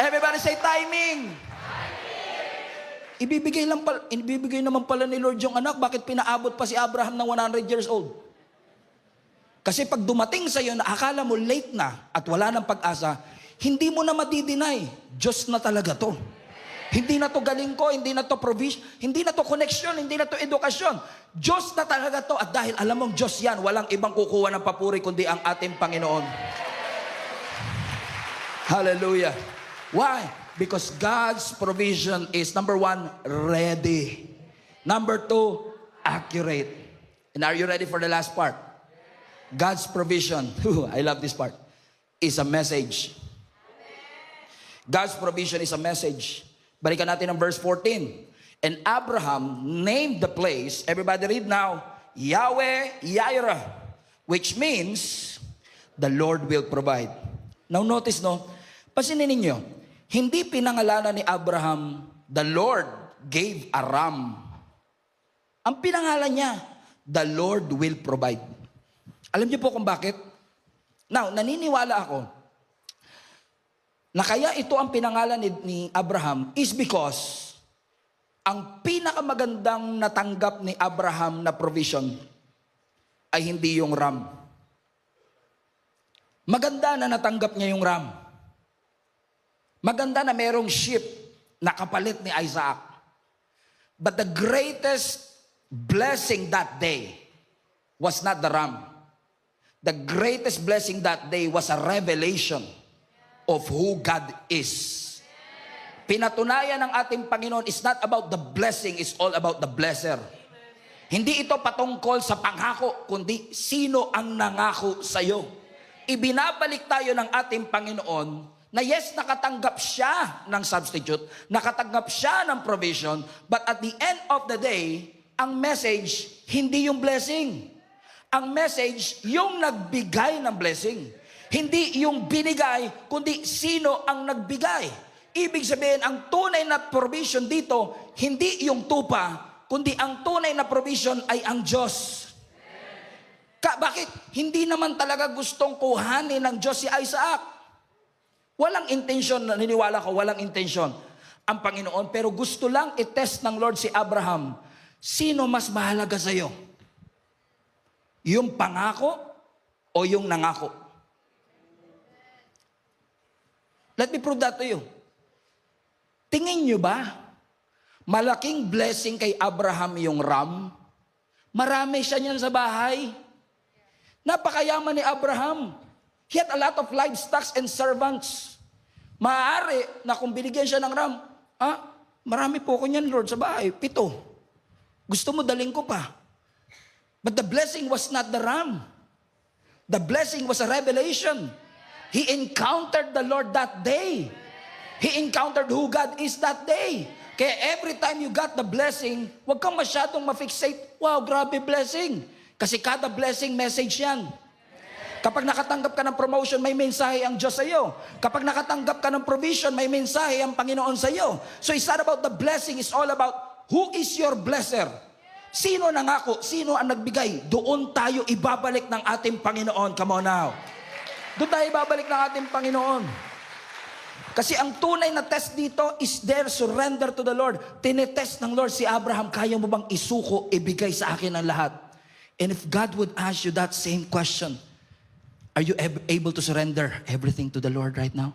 Everybody say timing. Ibibigay naman pala ni Lord yung anak, bakit pinaabot pa si Abraham ng 100 years old? Kasi pag dumating sa'yo na akala mo late na at wala ng pag-asa, hindi mo na madidinay, Diyos na talaga to. Hindi na to galing ko, hindi na to provision, hindi na to connection, hindi na to edukasyon. Diyos na talaga to. At dahil alam mong Diyos yan, walang ibang kukuha ng papuri kundi ang ating Panginoon. Hallelujah. Why? Because God's provision is, number 1, ready. Number 2, accurate. And are you ready for the last part? God's provision, I love this part, is a message. God's provision is a message. Balikan natin ang verse 14. And Abraham named the place, everybody read now, Yahweh Yireh, which means the Lord will provide. Now notice no, pansinin ninyo, hindi pinangalanan ni Abraham, the Lord gave a ram. Ang pinangalan niya, the Lord will provide. Alam niyo po kung bakit? Now, naniniwala ako na kaya ito ang pinangalan ni Abraham is because ang pinakamagandang natanggap ni Abraham na provision ay hindi yung ram. Maganda na natanggap niya yung ram. Maganda na merong sheep na kapalit ni Isaac. But the greatest blessing that day was not the ram. The greatest blessing that day was a revelation of who God is. Pinatunayan ng ating Panginoon is not about the blessing, it's all about the blesser. Hindi ito patungkol sa pangako, kundi sino ang nangako sa iyo. Ibinabalik tayo ng ating Panginoon na yes, nakatanggap siya ng substitute, nakatanggap siya ng provision, but at the end of the day, ang message, hindi yung blessing. Ang message, yung nagbigay ng blessing. Hindi yung binigay, kundi sino ang nagbigay. Ibig sabihin, ang tunay na provision dito, hindi yung tupa, kundi ang tunay na provision ay ang Diyos. Bakit? Hindi naman talaga gustong kuhanin ng Diyos si Isaac. Walang intensyon, naniniwala ko, walang intensyon ang Panginoon, pero gusto lang i-test ng Lord si Abraham. Sino mas mahalaga sa iyo? Yung pangako o yung nangako? Let me prove that to you. Tingin nyo ba, malaking blessing kay Abraham yung ram? Marami siya niyan sa bahay. Napakayaman ni Abraham. He had a lot of livestock and servants. Maaari na kung binigyan siya ng ram, marami po ko niyan, Lord, sa bahay. 7. Gusto mo, daling ko pa. But the blessing was not the ram. The blessing was a revelation. He encountered the Lord that day. He encountered who God is that day. Kaya every time you got the blessing, huwag kang masyadong ma-fixate, wow, grabe blessing. Kasi kada blessing, message yan. Kapag nakatanggap ka ng promotion, may mensahe ang Diyos sa iyo. Kapag nakatanggap ka ng provision, may mensahe ang Panginoon sa iyo. So it's not about the blessing, it's all about who is your blesser. Sino nangako? Sino ang nagbigay? Doon tayo ibabalik ng ating Panginoon. Come on now. Doon tayo ibabalik ng ating Panginoon. Kasi ang tunay na test dito is their surrender to the Lord. Tinetest ng Lord si Abraham, kaya mo bang isuko, ibigay sa akin ang lahat? And if God would ask you that same question, are you able to surrender everything to the Lord right now?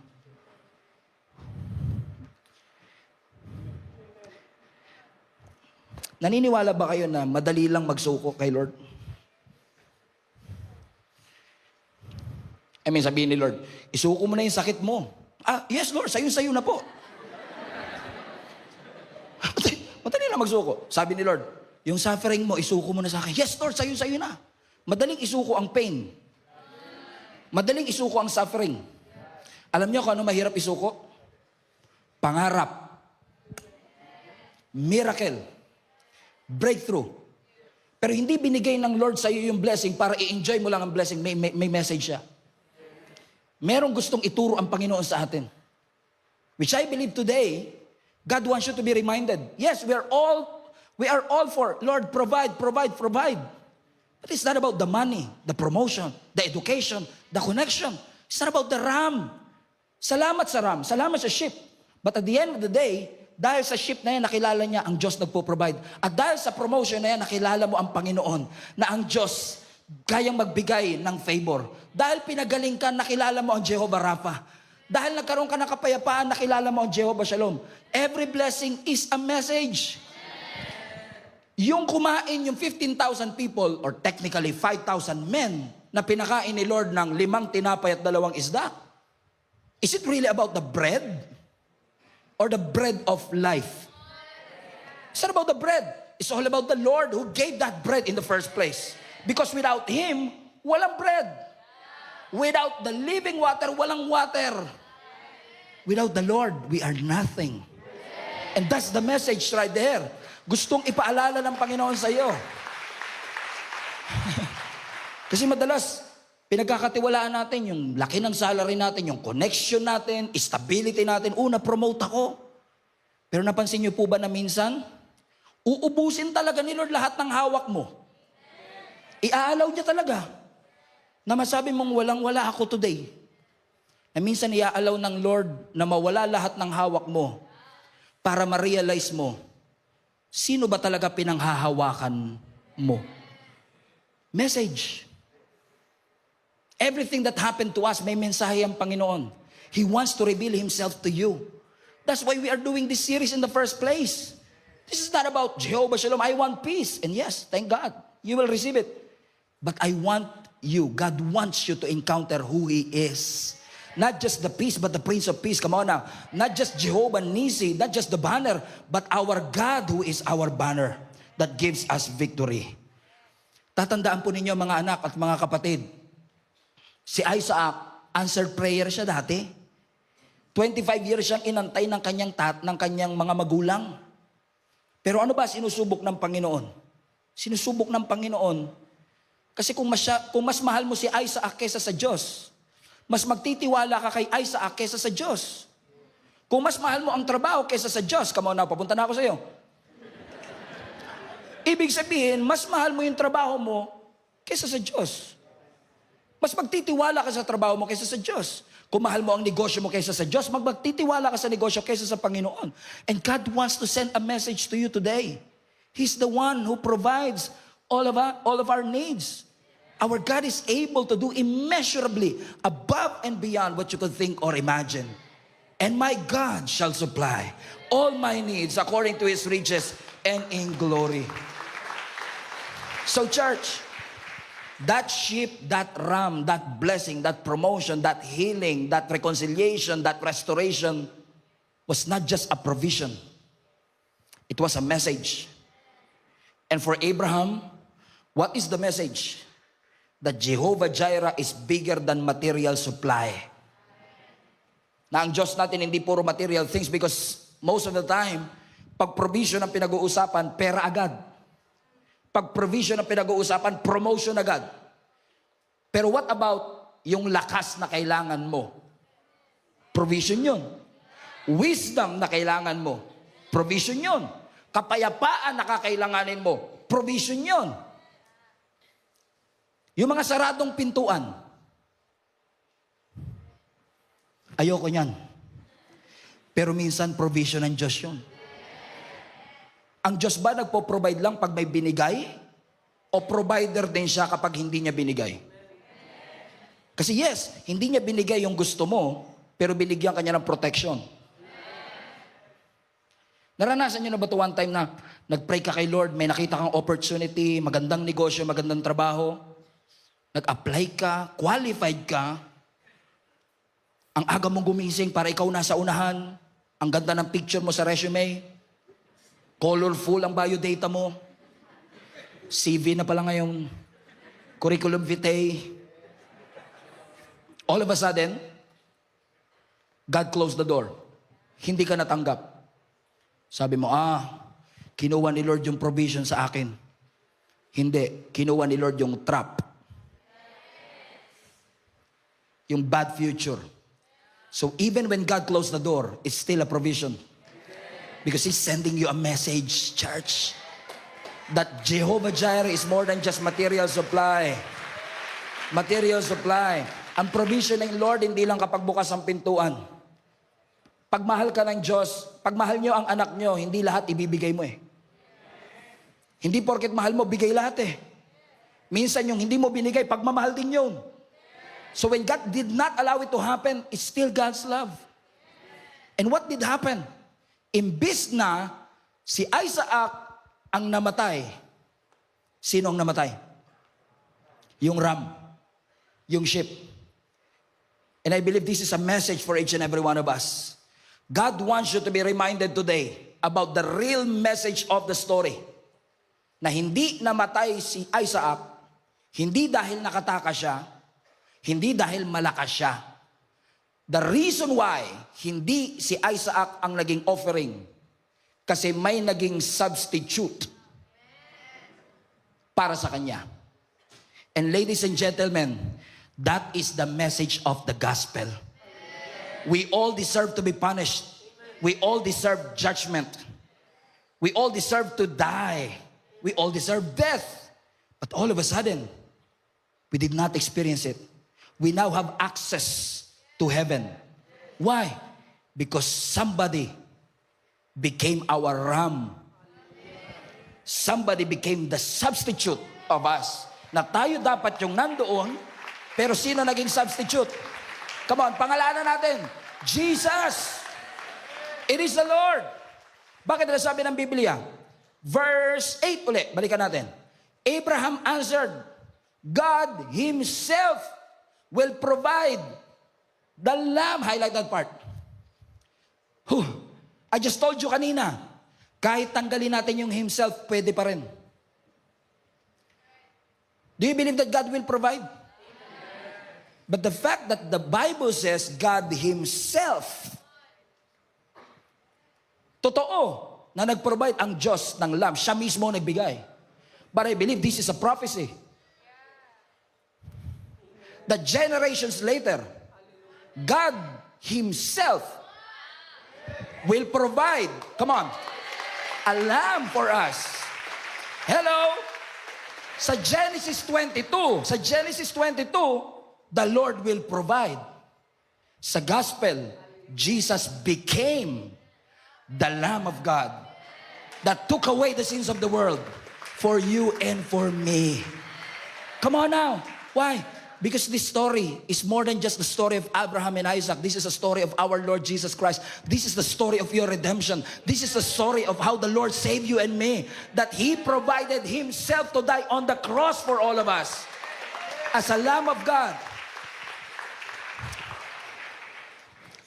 Naniniwala ba kayo na madali lang magsuko kay Lord? I mean, sabihin ni Lord, isuko mo na yung sakit mo. Yes Lord, sayo na po. Madali lang magsuko. Sabi ni Lord, yung suffering mo, isuko mo na sa akin. Yes Lord, sayo na. Madaling isuko ang pain. Madaling isuko ang suffering. Alam niyo kung ano mahirap isuko? Pangarap. Miracle. Breakthrough. Pero hindi binigay ng Lord sa iyo yung blessing para i-enjoy mo lang ang blessing. May message siya. Merong gustong ituro ang Panginoon sa atin. Which I believe today, God wants you to be reminded. Yes, we are all for, Lord, provide. But it's not about the money, the promotion, the education, the connection. It's not about the ram. Salamat sa ram, salamat sa ship. But at the end of the day, dahil sa ship na yan, nakilala niya ang Diyos nagpo-provide. At dahil sa promotion na yan, nakilala mo ang Panginoon na ang Diyos kayang magbigay ng favor. Dahil pinagaling ka, nakilala mo ang Jehovah Rapha. Dahil nagkaroon ka ng kapayapaan, nakilala mo ang Jehovah Shalom. Every blessing is a message. Yung kumain yung 15,000 people, or technically 5,000 men, na pinakain ni Lord ng 5 tinapay at 2 isda, is it really about the bread? Or the bread of life? It's not about the bread. It's all about the Lord who gave that bread in the first place. Because without Him, walang bread. Without the living water, walang water. Without the Lord, we are nothing. And that's the message right there. Gustong ipaalala ng Panginoon sa iyo. Kasi madalas, pinagkakatiwalaan natin yung laki ng salary natin, yung connection natin, stability natin. Promote ako. Pero napansin niyo po ba na minsan, uubusin talaga ni Lord lahat ng hawak mo. Iaalaw niya talaga. Na masabi mong walang-wala ako today. Na minsan iaalaw ng Lord na mawala lahat ng hawak mo para ma-realize mo, sino ba talaga pinanghahawakan mo? Message. Everything that happened to us, may mensahe ang Panginoon. He wants to reveal Himself to you. That's why we are doing this series in the first place. This is not about Jehovah Shalom. I want peace. And yes, thank God, you will receive it. But I want you, God wants you to encounter who He is. Not just the peace, but the Prince of Peace. Come on now. Not just Jehovah Nisi, not just the banner, but our God who is our banner that gives us victory. Tatandaan po ninyo mga anak at mga kapatid, si Isaac, answered prayer siya dati. 25 years siyang inantay ng kanyang mga magulang. Pero ano ba sinusubok ng Panginoon? Sinusubok ng Panginoon. Kasi kung mas mahal mo si Isaac kaysa sa Diyos, mas magtitiwala ka kay Isaac kaysa sa Diyos. Kung mas mahal mo ang trabaho kaysa sa Diyos, come on now, papunta na ako sa iyo. Ibig sabihin, mas mahal mo yung trabaho mo kaysa sa Diyos. Mas magtitiwala ka sa trabaho mo kaysa sa Diyos. Kung mahal mo ang negosyo mo kaysa sa Diyos, magtitiwala ka sa negosyo kaysa sa Panginoon. And God wants to send a message to you today. He's the one who provides all of our needs. Our God is able to do immeasurably above and beyond what you could think or imagine. And my God shall supply all my needs according to His riches and in glory. So church, that sheep, that ram, that blessing, that promotion, that healing, that reconciliation, that restoration was not just a provision. It was a message. And for Abraham, what is the message? That Jehovah Jireh is bigger than material supply. Na ang Diyos natin hindi puro material things, because most of the time, pag provision ang pinag-uusapan, pera agad. Pag provision ang pinag-uusapan, promotion agad. Pero what about yung lakas na kailangan mo. Provision yun. Wisdom na kailangan mo. Provision yun. Kapayapaan na kakailanganin mo. Provision yun. Yung mga saradong pintuan. Ayoko niyan. Pero minsan provision ng Diyos yun. Ang Diyos ba nagpo-provide lang pag may binigay? O provider din siya kapag hindi niya binigay? Kasi yes, hindi niya binigay yung gusto mo, pero binigyan ka niya ng protection. Naranasan niyo na ba ito one time na nag-pray ka kay Lord, may nakita kang opportunity, magandang negosyo, magandang trabaho, nag-apply ka, qualified ka, ang aga mong gumising para ikaw nasa unahan, ang ganda ng picture mo sa resume, colorful ang biodata mo, CV na pala ngayon, curriculum vitae. All of a sudden, God closed the door. Hindi ka natanggap. Sabi mo, kinuha ni Lord yung provision sa akin. Hindi, kinuha ni Lord yung trap. Yung bad future. So even when God closed the door, it's still a provision. Because He's sending you a message, church, that Jehovah Jireh is more than just material supply. Material supply. Ang provision ng Lord, hindi lang kapag bukas ang pintuan. Pagmahal ka ng Diyos, pagmahal nyo ang anak nyo, hindi lahat ibibigay mo eh. Hindi porket mahal mo, bigay lahat eh. Minsan yung hindi mo binigay, pagmamahal din yun. So when God did not allow it to happen, it's still God's love. And what did happen? Imbis na si Isaac ang namatay, sino ang namatay? Yung ram, yung sheep. And I believe this is a message for each and every one of us. God wants you to be reminded today about the real message of the story. Na hindi namatay si Isaac, hindi dahil nakatakas siya, hindi dahil malakas siya. The reason why hindi si Isaac ang naging offering, kasi may naging substitute para sa kanya. And ladies and gentlemen, that is the message of the gospel. We all deserve to be punished. We all deserve judgment. We all deserve to die. We all deserve death. But all of a sudden, we did not experience it. We now have access to heaven. Why? Because somebody became our ram. Somebody became the substitute of us. Na tayo dapat yung nandoon, pero sino naging substitute? Come on, pangalanan natin. Jesus. It is the Lord. Bakit nasabi ng Biblia? Verse 8 ulit, balikan natin. Abraham answered, God Himself will provide the lamb. Highlight that part. I just told you kanina, kahit tanggalin natin yung Himself, pwede pa rin. Do you believe that God will provide? But the fact that the Bible says God Himself, totoo na nag-provide ang Diyos ng lamb. Siya mismo nagbigay. But I believe this is a prophecy. That generations later, God Himself will provide, come on, a lamb for us. Hello? Sa Genesis 22, the Lord will provide. Sa gospel, Jesus became the Lamb of God that took away the sins of the world for you and for me. Come on now. Why? Because this story is more than just the story of Abraham and Isaac. This is a story of our Lord Jesus Christ. This is the story of your redemption. This is the story of how the Lord saved you and me. That He provided Himself to die on the cross for all of us. As a Lamb of God.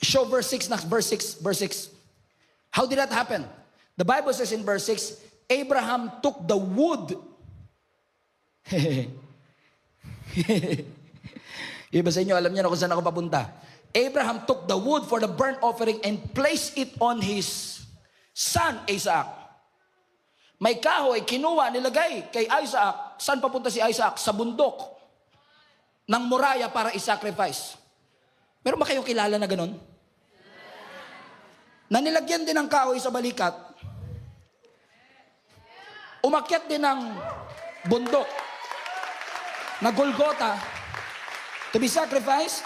Show verse 6 next. Verse 6. How did that happen? The Bible says in verse 6, Abraham took the wood. Iba sa inyo, alam niyo na kung saan ako papunta. Abraham took the wood for the burnt offering and placed it on his son Isaac. May kahoy, kinuha, nilagay kay Isaac. Saan papunta si Isaac? Sa bundok. ng Moriah para i-sacrifice. Meron ba kayong kilala na ganun? Na nilagyan din ng kahoy sa balikat, umakyat din ng bundok na Golgotha to be sacrificed.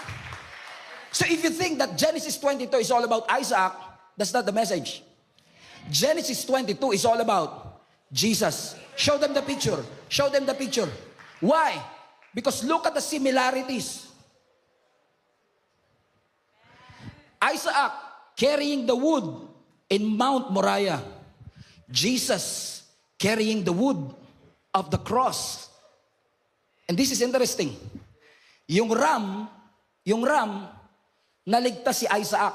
So if you think that Genesis 22 is all about Isaac, that's not the message. Genesis 22 is all about Jesus. Show them the picture. Show them the picture. Why? Because look at the similarities. Isaac carrying the wood in Mount Moriah. Jesus carrying the wood of the cross. And this is interesting. Yung ram, naligtas si Isaac.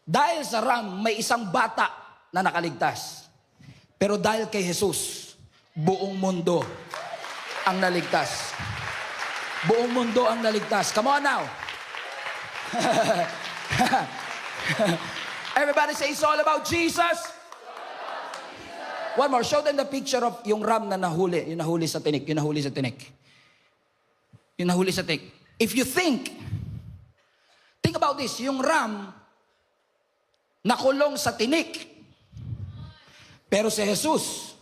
Dahil sa ram, may isang bata na nakaligtas. Pero dahil kay Jesus, buong mundo ang naligtas. Buong mundo ang naligtas. Come on now. Everybody say it's all about Jesus. One more, show them the picture of yung ram na nahuli, yung nahuli sa tinik, yung nahuli sa tinik. Yung nahuli sa tinik. If you think about this, yung ram nakulong sa tinik. Pero si Jesus,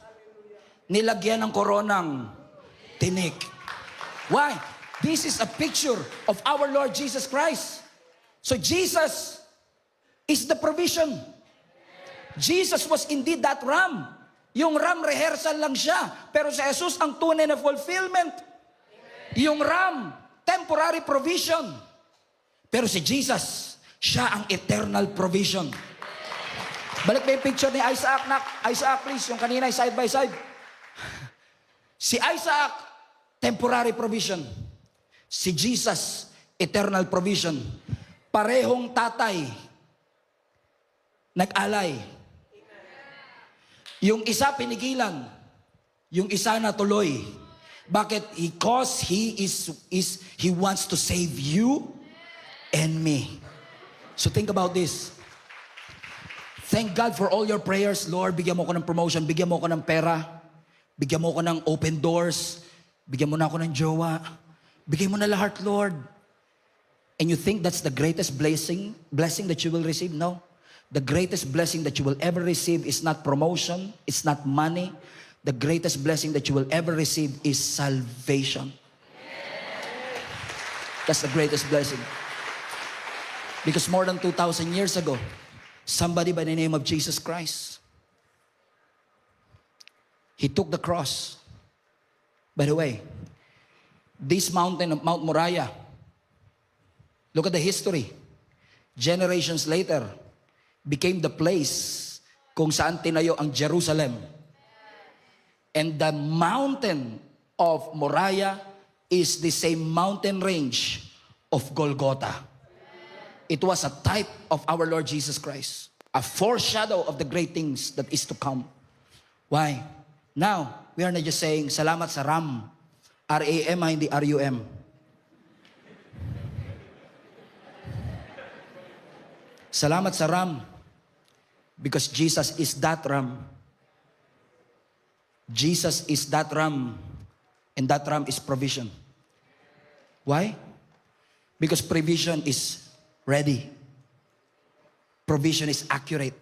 nilagyan ng koronang tinik. Why? This is a picture of our Lord Jesus Christ. So Jesus is the provision. Jesus was indeed that ram. Yung ram, rehearsal lang siya. Pero si Jesus, ang tunay na fulfillment. Yung ram, temporary provision. Pero si Jesus, siya ang eternal provision. Balik ba yung picture ni Isaac, nak? Isaac, please. Yung kanina, side by side. Si Isaac, temporary provision. Si Jesus, eternal provision. Parehong tatay, nag-alay. Yung isa pinigilan, yung isa natuloy. Bakit? Because he wants to save you and me. So think about this. Thank God for all your prayers. Lord, bigyan mo ko ng promotion, bigyan mo ko ng pera, bigyan mo ko ng open doors, bigyan mo na ako ng jowa, bigyan mo na lahat, Lord. And you think that's the greatest blessing that you will receive? No. The greatest blessing that you will ever receive is not promotion, it's not money. The greatest blessing that you will ever receive is salvation. That's the greatest blessing. Because more than 2,000 years ago, somebody by the name of Jesus Christ, he took the cross. By the way, this mountain of Mount Moriah, look at the history. Generations later, became the place kung saan tinayo ang Jerusalem. And the mountain of Moriah is the same mountain range of Golgotha. It was a type of our Lord Jesus Christ. A foreshadow of the great things that is to come. Why? Now, we are not just saying, salamat sa Ram. R-A-M, hindi R-U-M. Salamat sa Ram. Because Jesus is that Ram. Jesus is that Ram. And that Ram is provision. Why? Because provision is ready. Provision is accurate.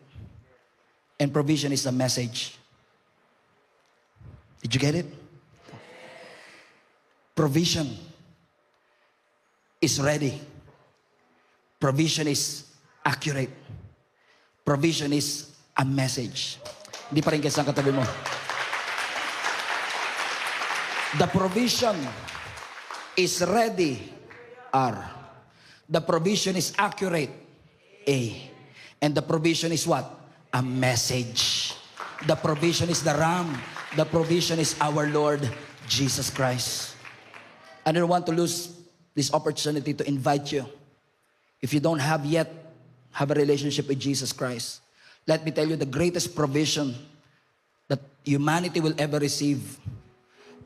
And provision is the message. Did you get it? Provision is ready. Provision is accurate. Provision is a message. Hindi pa rin kasi ang katabi mo. The provision is ready. R. The provision is accurate. A. And the provision is what? A message. The provision is the Ram. The provision is our Lord Jesus Christ. I don't want to lose this opportunity to invite you. If you don't have yet have a relationship with Jesus Christ, let me tell you the greatest provision that humanity will ever receive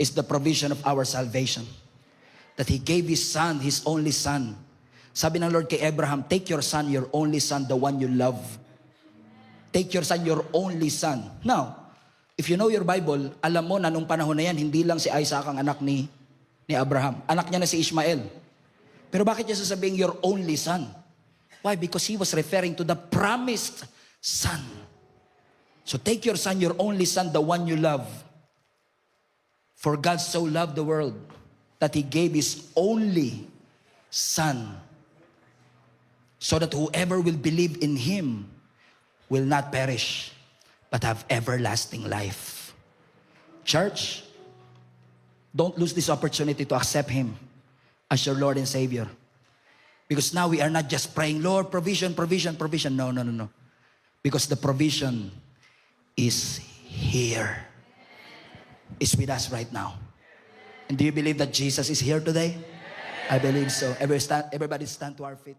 is the provision of our salvation. That He gave His Son, His only Son. Sabi ng Lord kay Abraham, take your son, your only son, the one you love. Take your son, your only son. Now, if you know your Bible, alam mo na nung panahon na yan, hindi lang si Isaac ang anak ni ni Abraham. Anak niya na si Ishmael. Pero bakit niya sasabihin your only son? Why? Because he was referring to the promised son. So take your son, your only son, the one you love. For God so loved the world that he gave his only son, so that whoever will believe in him will not perish, but have everlasting life. Church, don't lose this opportunity to accept him as your Lord and Savior. Because now we are not just praying, Lord, provision, provision, provision. No, no, no, no. Because the provision is here. It's with us right now. And do you believe that Jesus is here today? I believe so. Everybody stand to our feet.